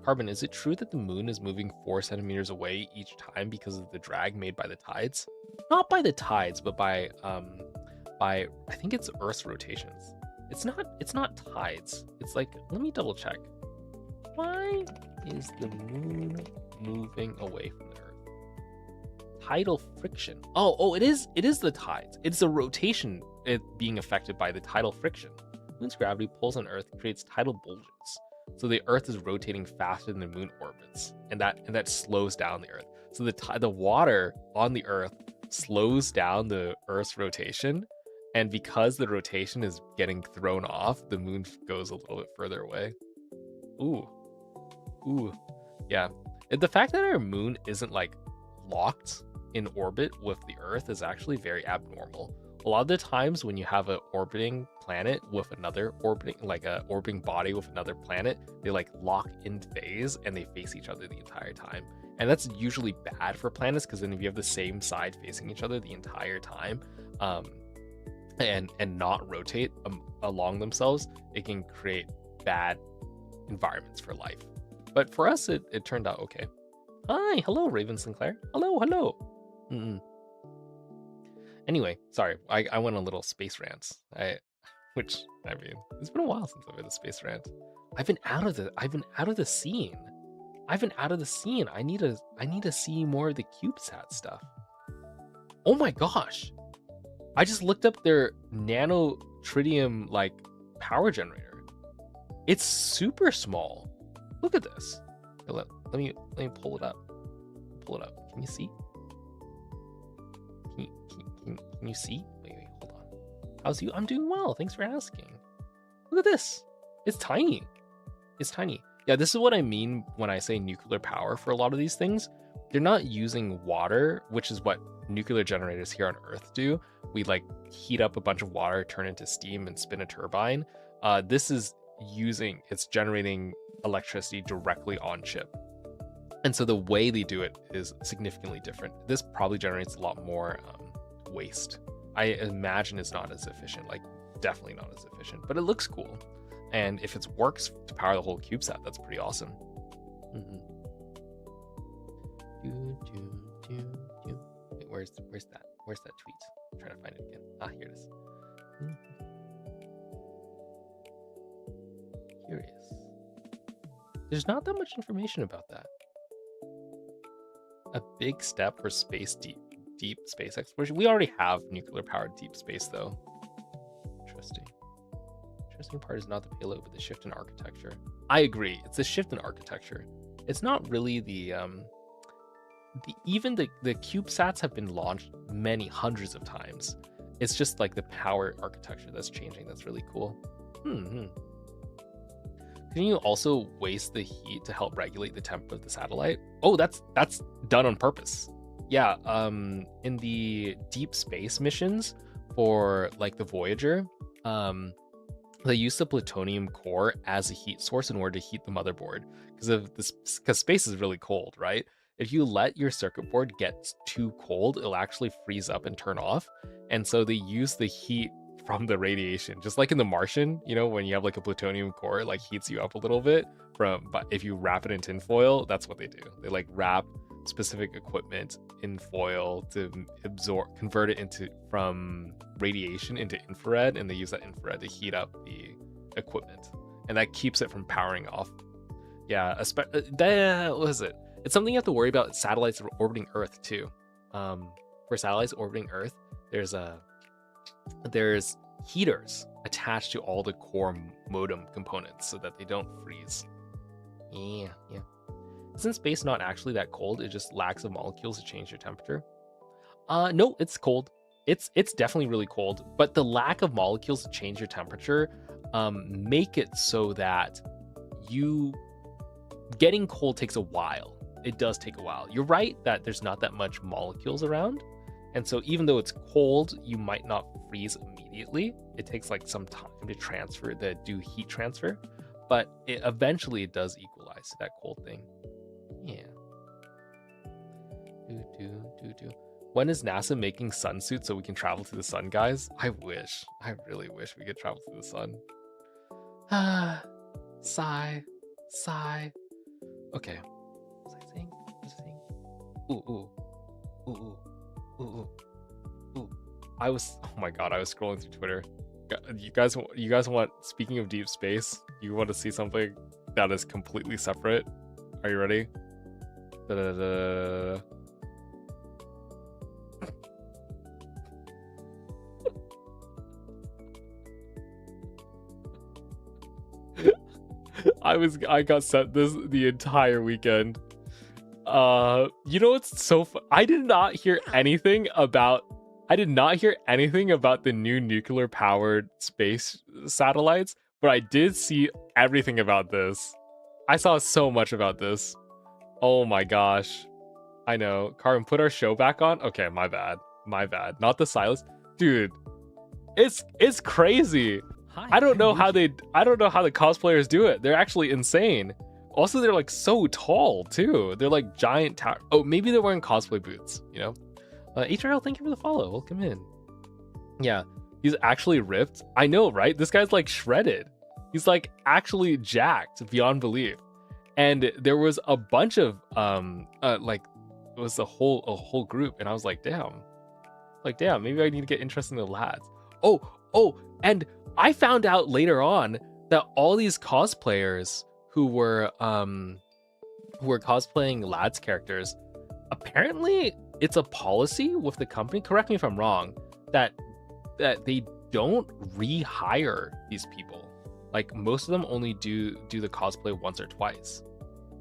Carbon, is it true that the moon is moving 4 centimeters away each time because of the drag made by the tides? Not by the tides, but by I think it's Earth's rotations. It's not tides. It's like, let me double check. Why is the moon moving away from the Earth? Tidal friction. Oh, it is the tides. It's the rotation being affected by the tidal friction. Moon's gravity pulls on Earth creates tidal bulges. So the Earth is rotating faster than the moon orbits, and that slows down the Earth. So the water on the Earth slows down the Earth's rotation, and because the rotation is getting thrown off, the moon goes a little bit further away. Ooh, yeah. The fact that our moon isn't like locked in orbit with the Earth is actually very abnormal. A lot of the times when you have an orbiting planet with another orbiting body with another planet, they like lock in phase and they face each other the entire time. And that's usually bad for planets, because then if you have the same side facing each other the entire time, and not rotate along themselves, it can create bad environments for life. But for us, it turned out okay. Hi, hello, Raven Sinclair. Hello. Anyway, sorry, I went on a little space rants. Which I mean, it's been a while since I've had a space rant. I've been out of the scene. I need to see more of the CubeSat stuff. Oh my gosh. I just looked up their nano tritium like power generator. It's super small. Look at this. Let me pull it up. Can you see? Can you see? Wait, hold on. How's you? I'm doing well. Thanks for asking. Look at this. It's tiny. Yeah, this is what I mean when I say nuclear power for a lot of these things. They're not using water, which is what nuclear generators here on Earth do. We like heat up a bunch of water, turn into steam, and spin a turbine. This is it's generating electricity directly on chip. And so the way they do it is significantly different. This probably generates a lot more waste. I imagine it's not as efficient, like definitely not as efficient, but it looks cool. And if it works to power the whole CubeSat, that's pretty awesome. Wait, where's that tweet? I'm trying to find it again. Here it is. curious. There's not that much information about that. A big step for deep space exploration. We already have nuclear powered deep space though. Interesting. Interesting part is not the payload, but the shift in architecture. I agree. It's the shift in architecture. It's not really even the CubeSats have been launched many hundreds of times. It's just like the power architecture that's changing. That's really cool. Can you also waste the heat to help regulate the temperature of the satellite? Oh, that's done on purpose. Yeah, in the deep space missions for like the Voyager, they use the plutonium core as a heat source in order to heat the motherboard because space is really cold, right? If you let your circuit board get too cold, it'll actually freeze up and turn off. And so they use the heat from the radiation, just like in The Martian, you know, when you have like a plutonium core, it like heats you up a little bit but if you wrap it in tinfoil, that's what they do. They like wrap specific equipment in foil to convert it from radiation into infrared, and they use that infrared to heat up the equipment, and that keeps it from powering off. Yeah, what is it? It's something you have to worry about satellites orbiting Earth too. For satellites orbiting Earth, there's heaters attached to all the core modem components so that they don't freeze. Yeah. Isn't space not actually that cold? It just lacks of molecules to change your temperature. No, it's cold. It's definitely really cold, but the lack of molecules to change your temperature make it so that getting cold takes a while. It does take a while. You're right that there's not that much molecules around, and so even though it's cold, you might not freeze immediately. It takes like some time to do heat transfer, but eventually it does equalize to that cold thing. Yeah. When is NASA making sun suits so we can travel to the sun, guys? I really wish we could travel to the sun. Sigh. Okay. What was I saying? Ooh. Oh my god, I was scrolling through Twitter. You guys want, speaking of deep space, you want to see something that is completely separate? Are you ready? Da-da-da. I got sent this the entire weekend. You know what's so I did not hear anything about the new nuclear powered space satellites, but I did see everything about this. I saw so much about this. Oh my gosh. I know. Karim, put our show back on. Okay, my bad. Not the silence. Dude, it's crazy. Hi, I don't know how the cosplayers do it. They're actually insane. Also, they're like so tall too. They're like giant tower. Oh, maybe they're wearing cosplay boots, you know? HRL, thank you for the follow. Welcome in. Yeah, he's actually ripped. I know, right? This guy's like shredded. He's like actually jacked beyond belief. And there was a bunch of it was a whole group, and I was like, damn, maybe I need to get interested in the lads. Oh, and I found out later on that all these cosplayers who were cosplaying lads characters, apparently it's a policy with the company, correct me if I'm wrong, that they don't rehire these people. Like, most of them only do the cosplay once or twice.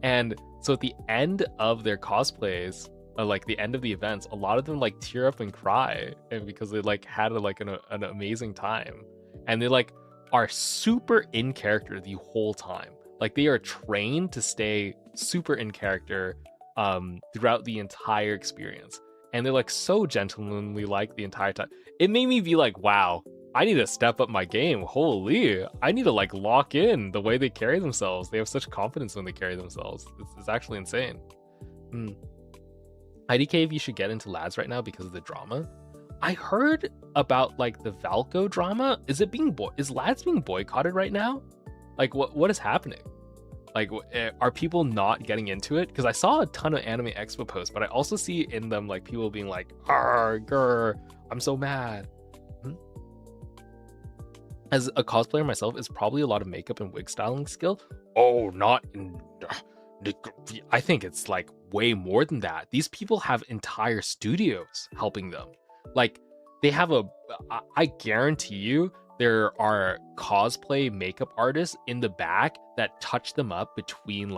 And so at the end of their cosplays, like the end of the events, a lot of them like tear up and cry, and because they like had an amazing time, and they like are super in character the whole time. Like, they are trained to stay super in character throughout the entire experience, and they're like so gentlemanly like the entire time. It made me be like, wow, I need to step up my game. Holy, I need to like lock in the way they carry themselves. They have such confidence when they carry themselves. It's actually insane. IDK, if you should get into lads right now because of the drama. I heard about like the Valco drama. Is lads being boycotted right now? Like, what is happening? Like, are people not getting into it? Because I saw a ton of Anime Expo posts, but I also see in them like people being like, "Arr, grr, I'm so mad." as a cosplayer myself, it's probably a lot of makeup and wig styling skill. Oh, not in. I think it's like way more than that. These people have entire studios helping them. Like they have I guarantee you there are cosplay makeup artists in the back that touch them up between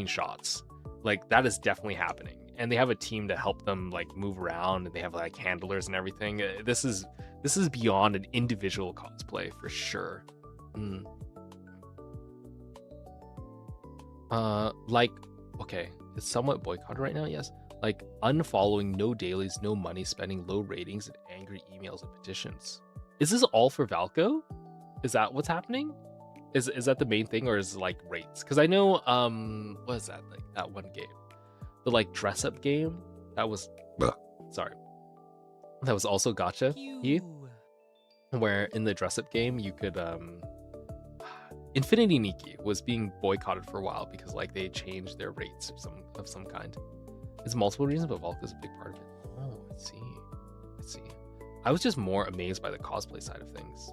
shots. Like that is definitely happening. And they have a team to help them like move around, and they have like handlers and everything. This is beyond an individual cosplay for sure. Like, okay, it's somewhat boycotted right now, yes. Like unfollowing, no dailies, no money spending, low ratings, and angry emails and petitions. Is this all for Valco? Is that what's happening? Is that the main thing, or is it like rates? Because I know what is that, like that one game, the like dress up game that was sorry, that was also gacha, Heath, where in the dress up game you could Infinity Nikki was being boycotted for a while because like they changed their rates of some kind. It's multiple reasons, but Valk is a big part of it. Oh, I see. I was just more amazed by the cosplay side of things.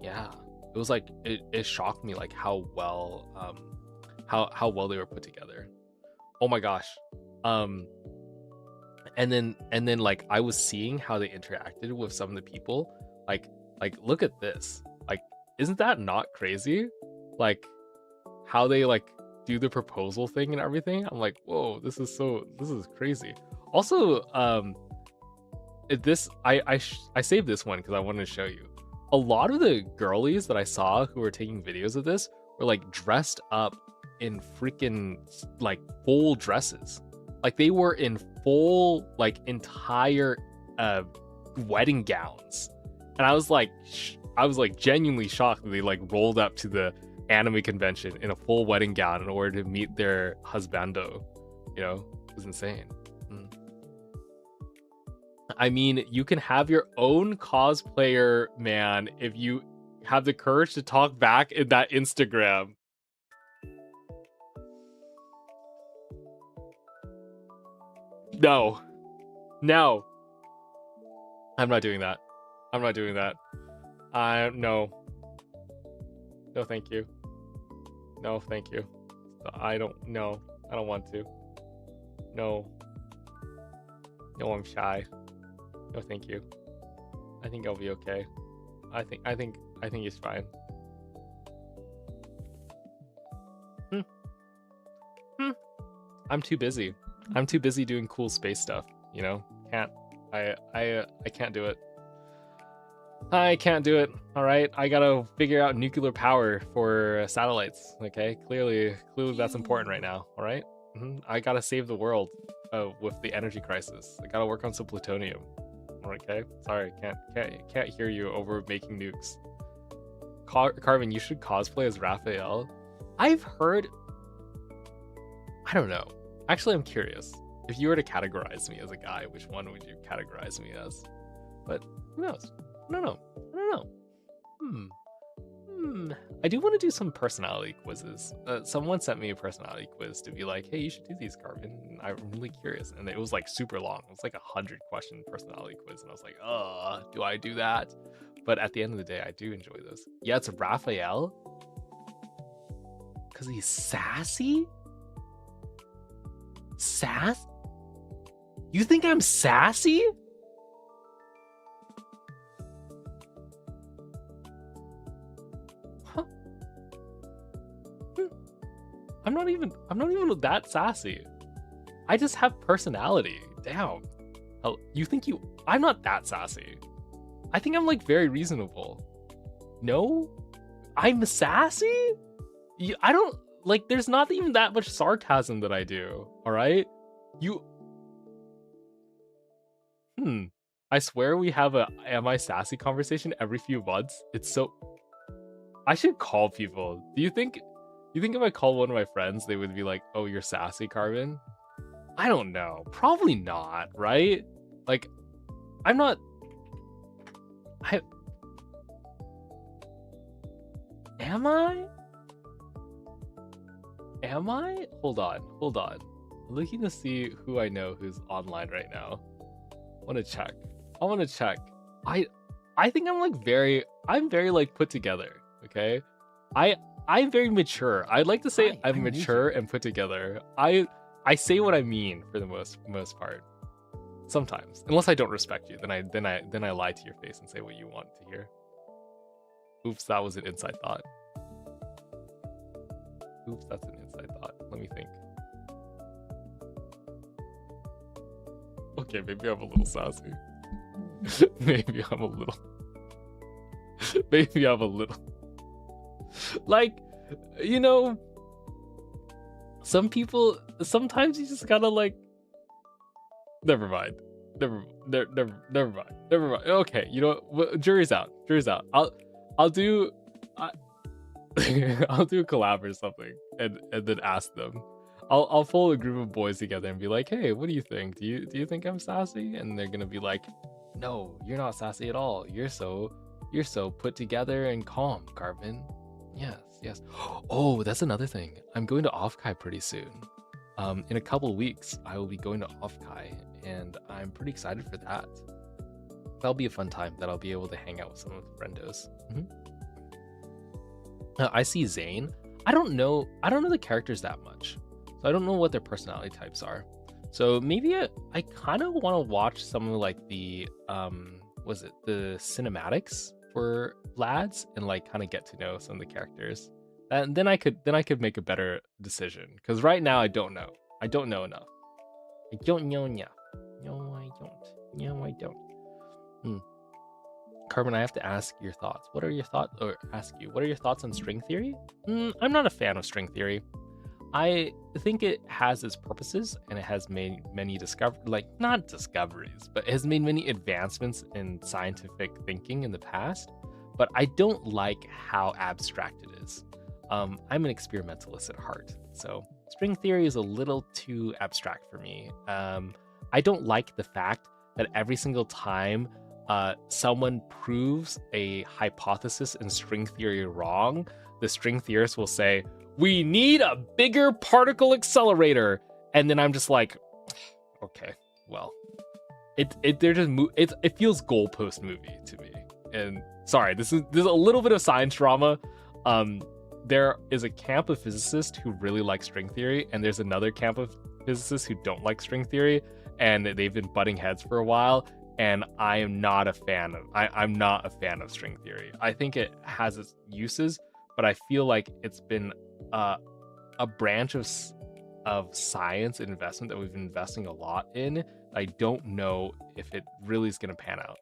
Yeah, it was like it shocked me like how well they were put together. Oh my gosh. And then like I was seeing how they interacted with some of the people. Like look at this. Like, isn't that not crazy? Like how they like do the proposal thing and everything. I'm like, whoa, this is crazy. Also, I saved this one because I wanted to show you. A lot of the girlies that I saw who were taking videos of this were like dressed up in freaking like full dresses. Like they were in full like entire wedding gowns. And I was like genuinely shocked that they like rolled up to the anime convention in a full wedding gown in order to meet their husbando. You know, it was insane. I mean, you can have your own cosplayer, man, if you have the courage to talk back in that Instagram. No. I'm not doing that. No, thank you. No, thank you. I don't want to. No, I'm shy. No, thank you. I think I'll be okay. I think it's fine. I'm too busy. I'm too busy doing cool space stuff, you know? I can't do it. I can't do it. All right, I gotta figure out nuclear power for satellites. Okay, clearly that's important right now. All right, I gotta save the world with the energy crisis. I gotta work on some plutonium. Okay, sorry, can't hear you over making nukes. Carvin, you should cosplay as Raphael. I've heard. I don't know. Actually, I'm curious. If you were to categorize me as a guy, which one would you categorize me as? But who knows? I don't know. I do want to do some personality quizzes. Someone sent me a personality quiz to be like, hey, you should do these, Carvin. And I'm really curious. And it was like super long. It was like 100-question personality quiz. And I was like, do I do that? But at the end of the day, I do enjoy those. Yeah, it's Raphael. Because he's sassy? Sass? You think I'm sassy? Huh? I'm not even that sassy. I just have personality. Damn. You think I'm not that sassy. I think I'm like very reasonable. No? I'm sassy? I don't like, there's not even that much sarcasm that I do. All right? I swear we have a am I sassy conversation every few months. It's so, I should call people. Do you think if I call one of my friends, they would be like, oh, you're sassy, Carvin? I don't know. Probably not, right? Like, I'm not. Am I? Hold on. I'm looking to see who I know who's online right now. I want to check. I think I'm very like put together. Okay, I'm very mature. I'd like to say Hi, I'm I'm mature and put together. I say what I mean for the most part. Sometimes, unless I don't respect you, then I lie to your face and say what you want to hear. Oops, that was an inside thought. Oops, that's an inside thought. Let me think. Okay, maybe I'm a little sassy. Maybe I'm a little. Maybe I'm a little. Like, you know, some people. Sometimes you just gotta like. Never mind. Never mind. Never mind. Okay, you know what? Jury's out. Jury's out. I'll do. I'll do a collab or something, and then ask them. I'll pull a group of boys together and be like, hey, what do you think? Do you think I'm sassy? And they're gonna be like, no, you're not sassy at all. You're so put together and calm, Carbon. Yes. Oh, that's another thing. I'm going to Offkai pretty soon. In a couple of weeks, I will be going to Offkai, and I'm pretty excited for that. That'll be a fun time that I'll be able to hang out with some of the friendos. I see Zane. I don't know the characters that much, so I don't know what their personality types are. So maybe I kind of want to watch some of like the the cinematics for lads and like kind of get to know some of the characters. And then I could make a better decision, because right now I don't know. I don't know enough. I don't know enough. No, I don't. No, I don't. Carbon, I have to ask your thoughts. What are your thoughts, or ask you, what are your thoughts on string theory? I'm not a fan of string theory. I think it has its purposes, and it has made many not discoveries, but it has made many advancements in scientific thinking in the past. But I don't like how abstract it is. I'm an experimentalist at heart, so string theory is a little too abstract for me. I don't like the fact that every single time someone proves a hypothesis in string theory wrong, the string theorist will say, we need a bigger particle accelerator, and then I'm just like, okay, well, it feels goalpost movie to me. And sorry, there's a little bit of science drama. There is a camp of physicists who really like string theory, and there's another camp of physicists who don't like string theory, and they've been butting heads for a while. And I am not a fan of. I'm not a fan of string theory. I think it has its uses, but I feel like it's been a branch of science and investment that we've been investing a lot in. I don't know if it really is going to pan out.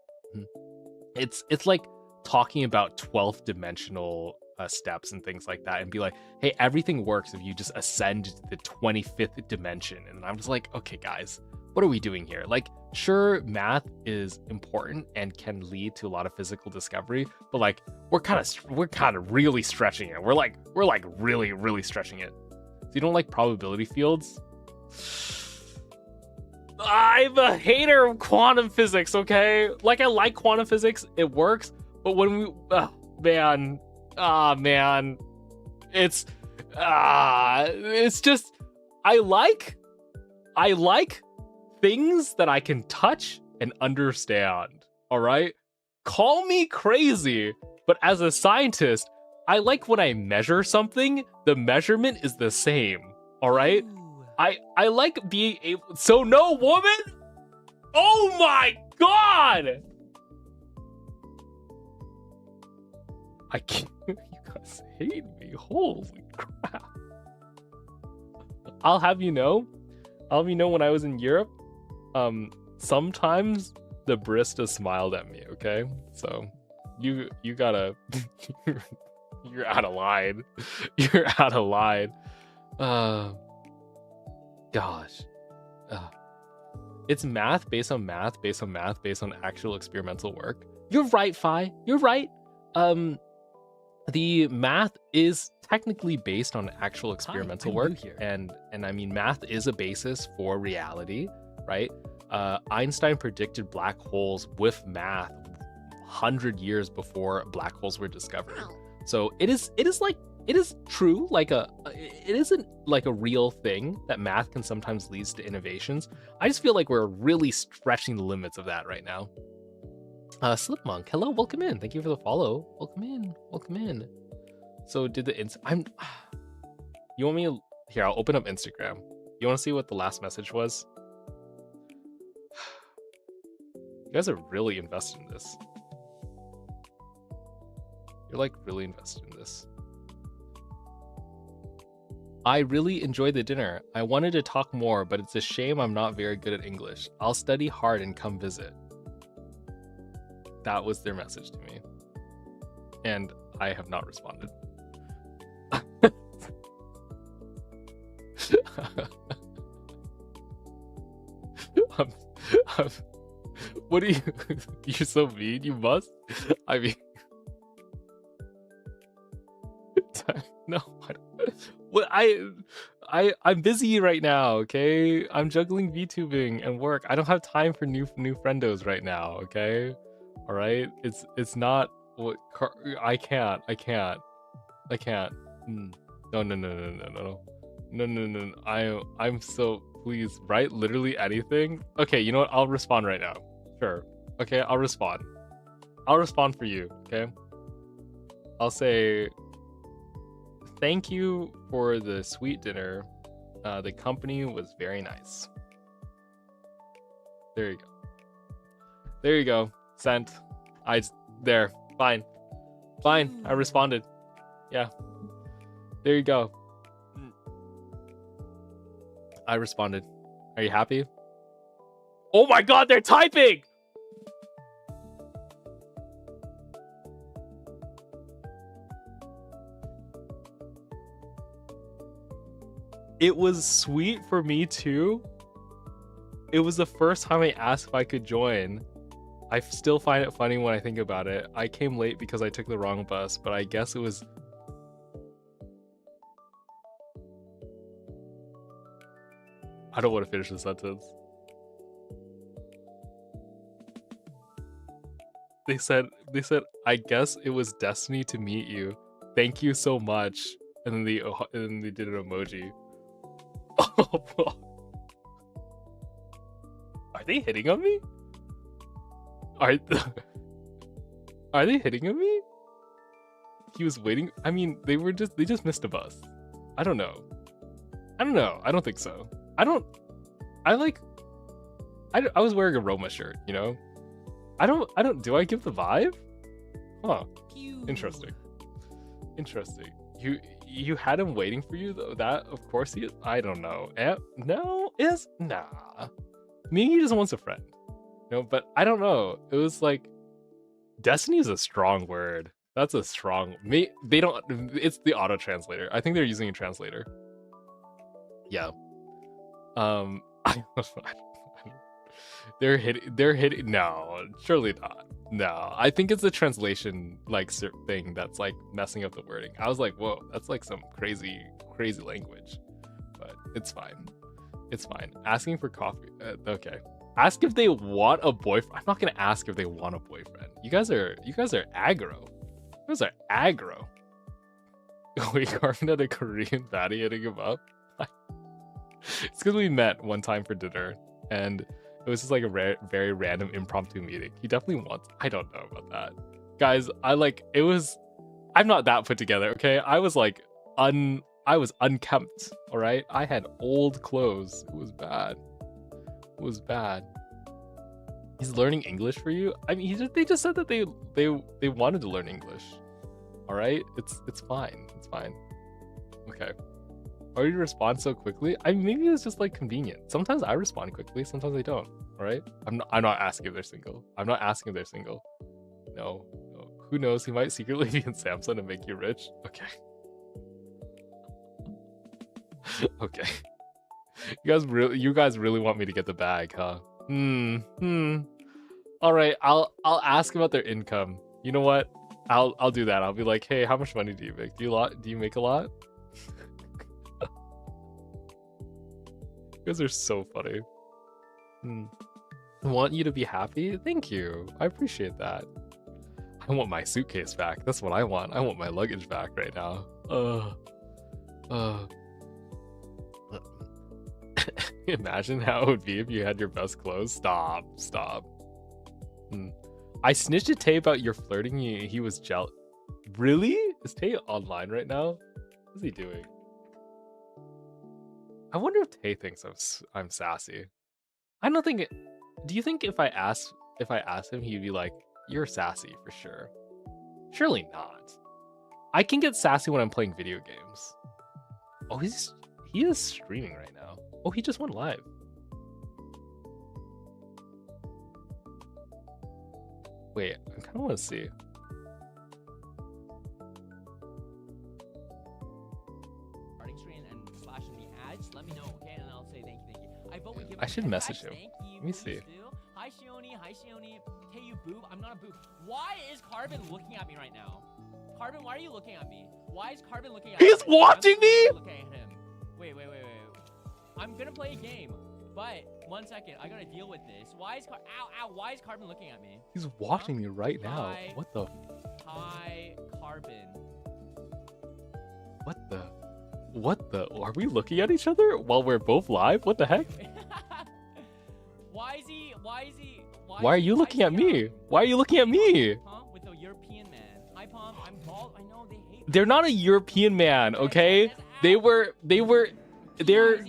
It's like talking about 12th dimensional steps and things like that, and be like, hey, everything works if you just ascend to the 25th dimension. And I'm just like, okay, guys, what are we doing here? Like, sure, math is important and can lead to a lot of physical discovery, but like we're kind of really stretching it. We're like really stretching it. So you don't like probability fields? I'm a hater of quantum physics, okay? Like, I like quantum physics, it works, but when we it's just I like things that I can touch and understand. All right, call me crazy, but as a scientist, I like when I measure something, the measurement is the same. All right. Ooh. I like being able. So no woman. Oh my god. I can't. You guys hate me. Holy crap. I'll have you know when I was in Europe, sometimes the barista smiled at me, okay? So you gotta you're out of line. You're out of line. Gosh. It's math based on math based on math based on actual experimental work. You're right, Phi. You're right. The math is technically based on actual experimental work, and I mean, math is a basis for reality, right? Einstein predicted black holes with math 100 years before black holes were discovered. So it is true, it isn't like a real thing that math can sometimes lead to innovations. I just feel like we're really stretching the limits of that right now. Slip Monk, hello, welcome in. Thank you for the follow. Welcome in, welcome in. So did the you want me to, here, I'll open up Instagram. You want to see what the last message was? You guys are really invested in this. You're like really invested in this. I really enjoyed the dinner. I wanted to talk more, but it's a shame I'm not very good at English. I'll study hard and come visit. That was their message to me. And I have not responded. What are you? You're so mean. You must. I mean, no. What I'm busy right now. Okay, I'm juggling VTubing and work. I don't have time for new friendos right now. Okay, all right. It's not what I can't. No. I'm so please write literally anything. Okay, you know what? I'll respond right now. Sure. Okay, I'll respond. I'll respond for you. Okay. I'll say thank you for the sweet dinner. The company was very nice. There you go. There you go. Sent. There. Fine. Fine. I responded. Yeah. There you go. I responded. Are you happy? Oh my god, they're typing! It was sweet for me too. It was the first time I asked if I could join. I still find it funny when I think about it. I came late because I took the wrong bus, but I guess it was... I don't want to finish the sentence. They said, I guess it was destiny to meet you. Thank you so much. And then they did an emoji. Are they hitting on me? Are they hitting on me? He was waiting. I mean, they just missed a bus. I don't know. I don't think so. I was wearing a Roma shirt, you know? Do I give the vibe? Huh. Interesting. You had him waiting for you though. That of course he is. I don't know. Nah. Maybe he just wants a friend. No, but I don't know. It was like destiny is a strong word. That's a strong it's the auto translator. I think they're using a translator. Yeah. They're hitting. No, surely not. No, I think it's a translation like thing that's like messing up the wording. I was like, whoa, that's like some crazy language, but it's fine. It's fine. Asking for coffee. Okay. Ask if they want a boyfriend. I'm not gonna ask if they want a boyfriend. You guys are aggro. You guys are aggro. We carved at a Korean baddie hitting him up. It's because we met one time for dinner and it was just like a very random impromptu meeting. He definitely wants. I don't know about that, guys. I'm not that put together. Okay, I was unkempt. All right, I had old clothes. It was bad. He's learning English for you. I mean, they just said that they wanted to learn English. All right, it's fine. It's fine. Okay. Why do you respond so quickly? Maybe it's just like convenient. Sometimes I respond quickly, sometimes I don't. All right. I'm not asking if they're single. No. Who knows? He might secretly be in Samsung and make you rich. Okay. Okay. You guys really want me to get the bag, huh? All right. I'll ask about their income. You know what? I'll do that. I'll be like, hey, how much money do you make? Do you make a lot? You guys are so funny. I want you to be happy. Thank you. I appreciate that. I want my suitcase back. That's what I want. I want my luggage back right now. Imagine how it would be if you had your best clothes. Stop. I snitched at Tay about your flirting. He was jealous. Really? Is Tay online right now? What's he doing? I wonder if Tay thinks I'm sassy. I don't think it. Do you think if I ask him, he'd be like, "You're sassy for sure"? Surely not. I can get sassy when I'm playing video games. Oh, he is streaming right now. Oh, he just went live. Wait, I kind of want to see. Starting screen and slashing the ads. Let me know, okay? And I'll say thank you. I vote we give. I should message him. Let me see. Hi Shioni. Hey you boob. I'm not a boob. Why is Carbon looking at me right now? Carbon, why are you looking at me? Why is Carbon looking at me? He's watching me. Looking at him. Wait. I'm gonna play a game, but 1 second. I gotta deal with this. Why is Why is Carbon looking at me? He's watching me right now. Hi. What the? Hi, Carbon. What the? Are we looking at each other while we're both live? What the heck? Why is he? Why are you looking at me? Why are you looking at me? Huh? With a European man. Hi, Pom. I'm bald. I know they hate. They're not a European man, okay? They're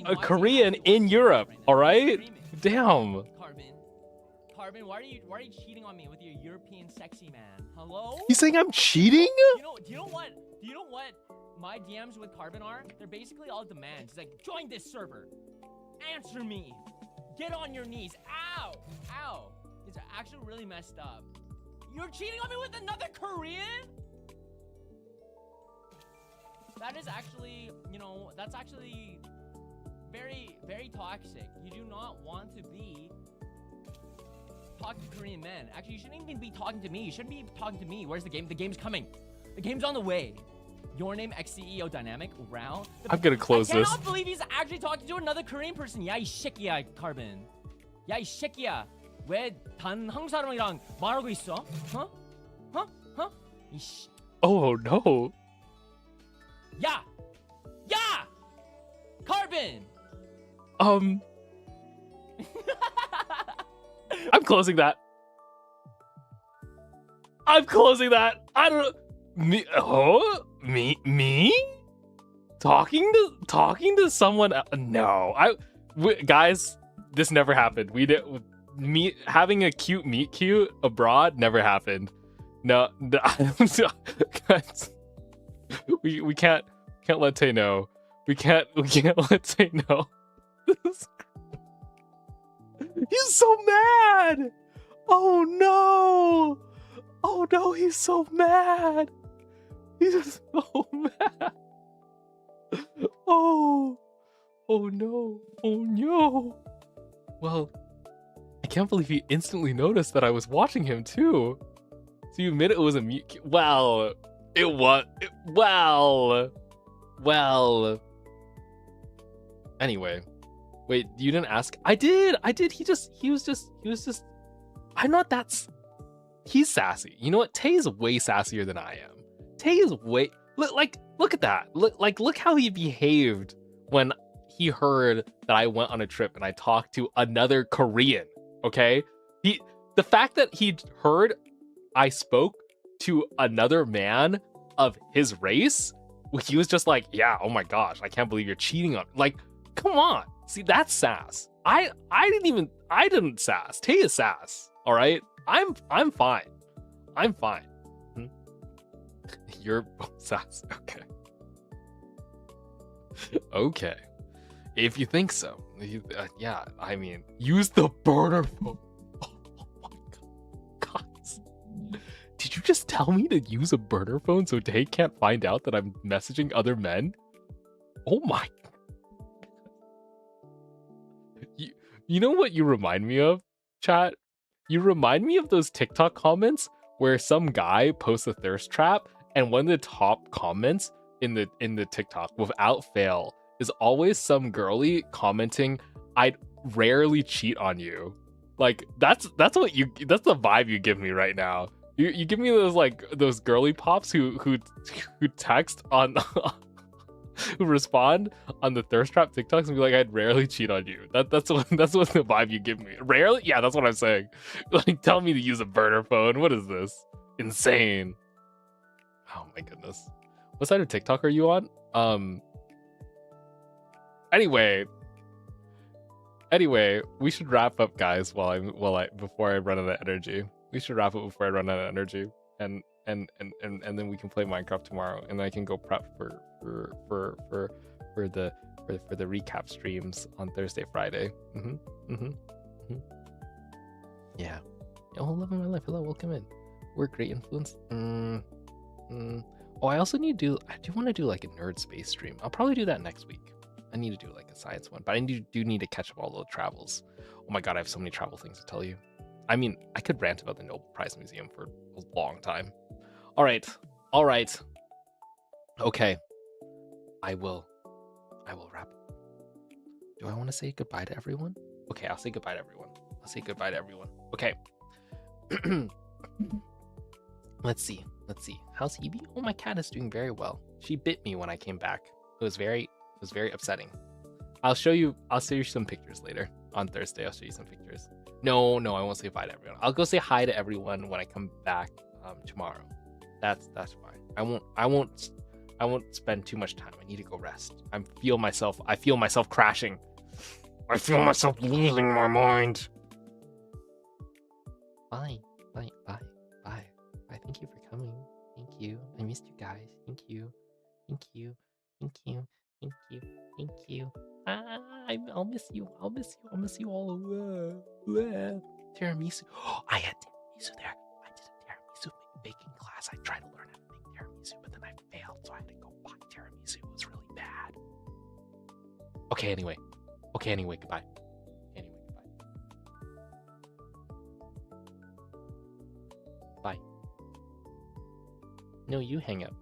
a Korean in Europe, all right? Damn. Carbon, why are you cheating on me with your European sexy man? Hello? You saying I'm cheating? Do you know what my DMs with Carbon are? They're basically all demands. It's like, join this server. Answer me. Get on your knees. Ow. It's actually really messed up. You're cheating on me with another Korean? That is actually, that's actually very, very toxic. You do not want to be talking to Korean men. Actually, you shouldn't even be talking to me. You shouldn't be talking to me. Where's the game? The game's coming. The game's on the way. Your name, ex-CEO Dynamic, Rao. I'm gonna close this. I cannot believe he's actually talking to another Korean person. 야, 이 새끼야, Carbon. 야, 이 새끼야. 왜 단 한국 사람이랑 말하고 있어? Huh? Oh no. 야! Carbon! I'm closing that. I don't me. Oh, me? Talking to someone? No, guys, this never happened. We did me having a cute meet cute abroad never happened. No, we can't let Tay know. We can't let Tay know. He's so mad. Oh no, he's so mad. He's so mad. Oh no. Well, I can't believe he instantly noticed that I was watching him too. So you admit it was a mute. Well, it was. Well. Anyway, wait. You didn't ask. I did. He was just. I'm not that. He's sassy. You know what? Tay is way sassier than I am. Tay is way. Look at that. Look how he behaved when he heard that I went on a trip and I talked to another Korean. Okay, the fact that he heard I spoke to another man of his race, he was just like, yeah, oh my gosh, I can't believe you're cheating on. Like, come on. See, that's sass. I didn't sass. Tay is sass. All right, I'm fine. You're sass. Okay. If you think so. Yeah, I mean, use the burner phone. Oh my god. Guys. Did you just tell me to use a burner phone so Tay can't find out that I'm messaging other men? Oh my. You know what you remind me of, chat? You remind me of those TikTok comments where some guy posts a thirst trap and one of the top comments in the TikTok without fail is always some girly commenting, "I'd rarely cheat on you." Like that's the vibe you give me right now. You give me those girly pops who text on who respond on the thirst trap TikToks and be like, I'd rarely cheat on you. That's what the vibe you give me. Rarely? Yeah, that's what I'm saying. Like, tell me to use a burner phone. What is this? Insane. Oh my goodness. What side of TikTok are you on? Anyway, we should wrap up, guys. Before I run out of energy. We should wrap up before I run out of energy, and then we can play Minecraft tomorrow, and I can go prep for the recap streams on Thursday, Friday. Yeah. Oh, love of my life. Hello, welcome in. We're great influence. Oh, I also need to do. I do want to do like a nerd space stream. I'll probably do that next week. I need to do like a science one, but I do need to catch up all the travels. Oh my god, I have so many travel things to tell you. I mean, I could rant about the Nobel Prize Museum for a long time. All right. Okay. I will wrap. Do I want to say goodbye to everyone? Okay, I'll say goodbye to everyone. Okay. Let's see. How's Hebe? Oh, my cat is doing very well. She bit me when I came back. It was very upsetting. I'll show you some pictures later on Thursday. I'll show you some pictures. No, I won't say bye to everyone. I'll go say hi to everyone when I come back tomorrow. That's fine. I won't spend too much time. I need to go rest. I feel myself crashing. I feel myself losing my mind. Bye. Thank you for coming. Thank you. I missed you guys. Thank you. I'll miss you. I'll miss you all. Tiramisu. Oh, I had tiramisu there. I did a tiramisu baking class. I tried to learn how to make tiramisu, but then I failed, so I had to go buy tiramisu. It was really bad. Okay, anyway. Goodbye. Bye. No, you hang up.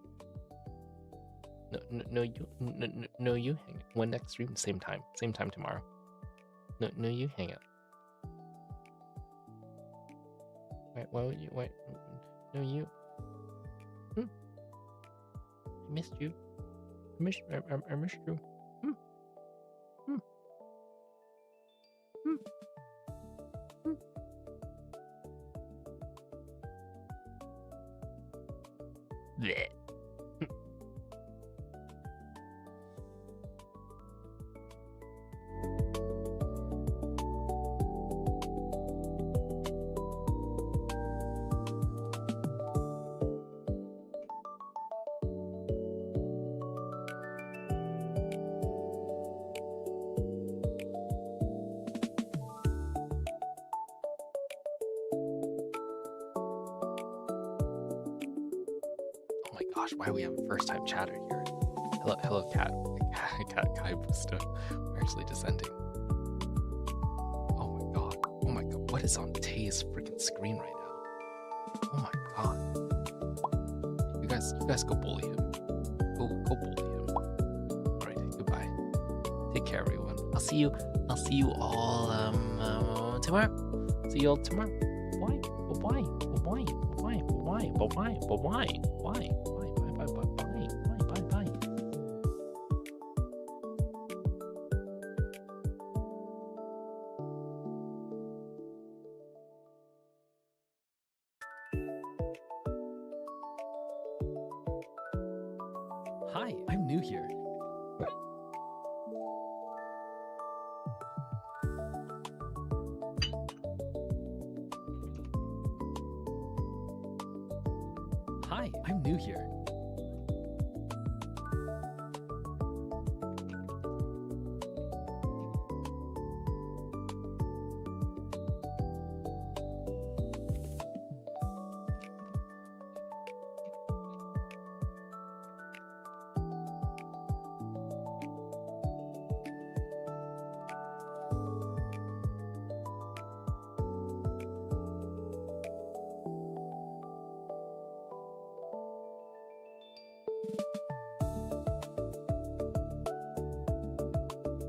No, you hang up. One next stream, same time tomorrow. No, you hang up. Why would you? Why? No, you. I missed you. I missed you. Blech. Gosh, why do we have a first-time chatter here? Hello, cat. Cat Kai Busta. We're actually descending. Oh my god. What is on Tay's freaking screen right now? Oh my god. You guys go bully him. Go bully him. Alright, goodbye. Take care, everyone. I'll see you all tomorrow. See you all tomorrow. Bye. Hi, I'm new here. Hi, I'm new here.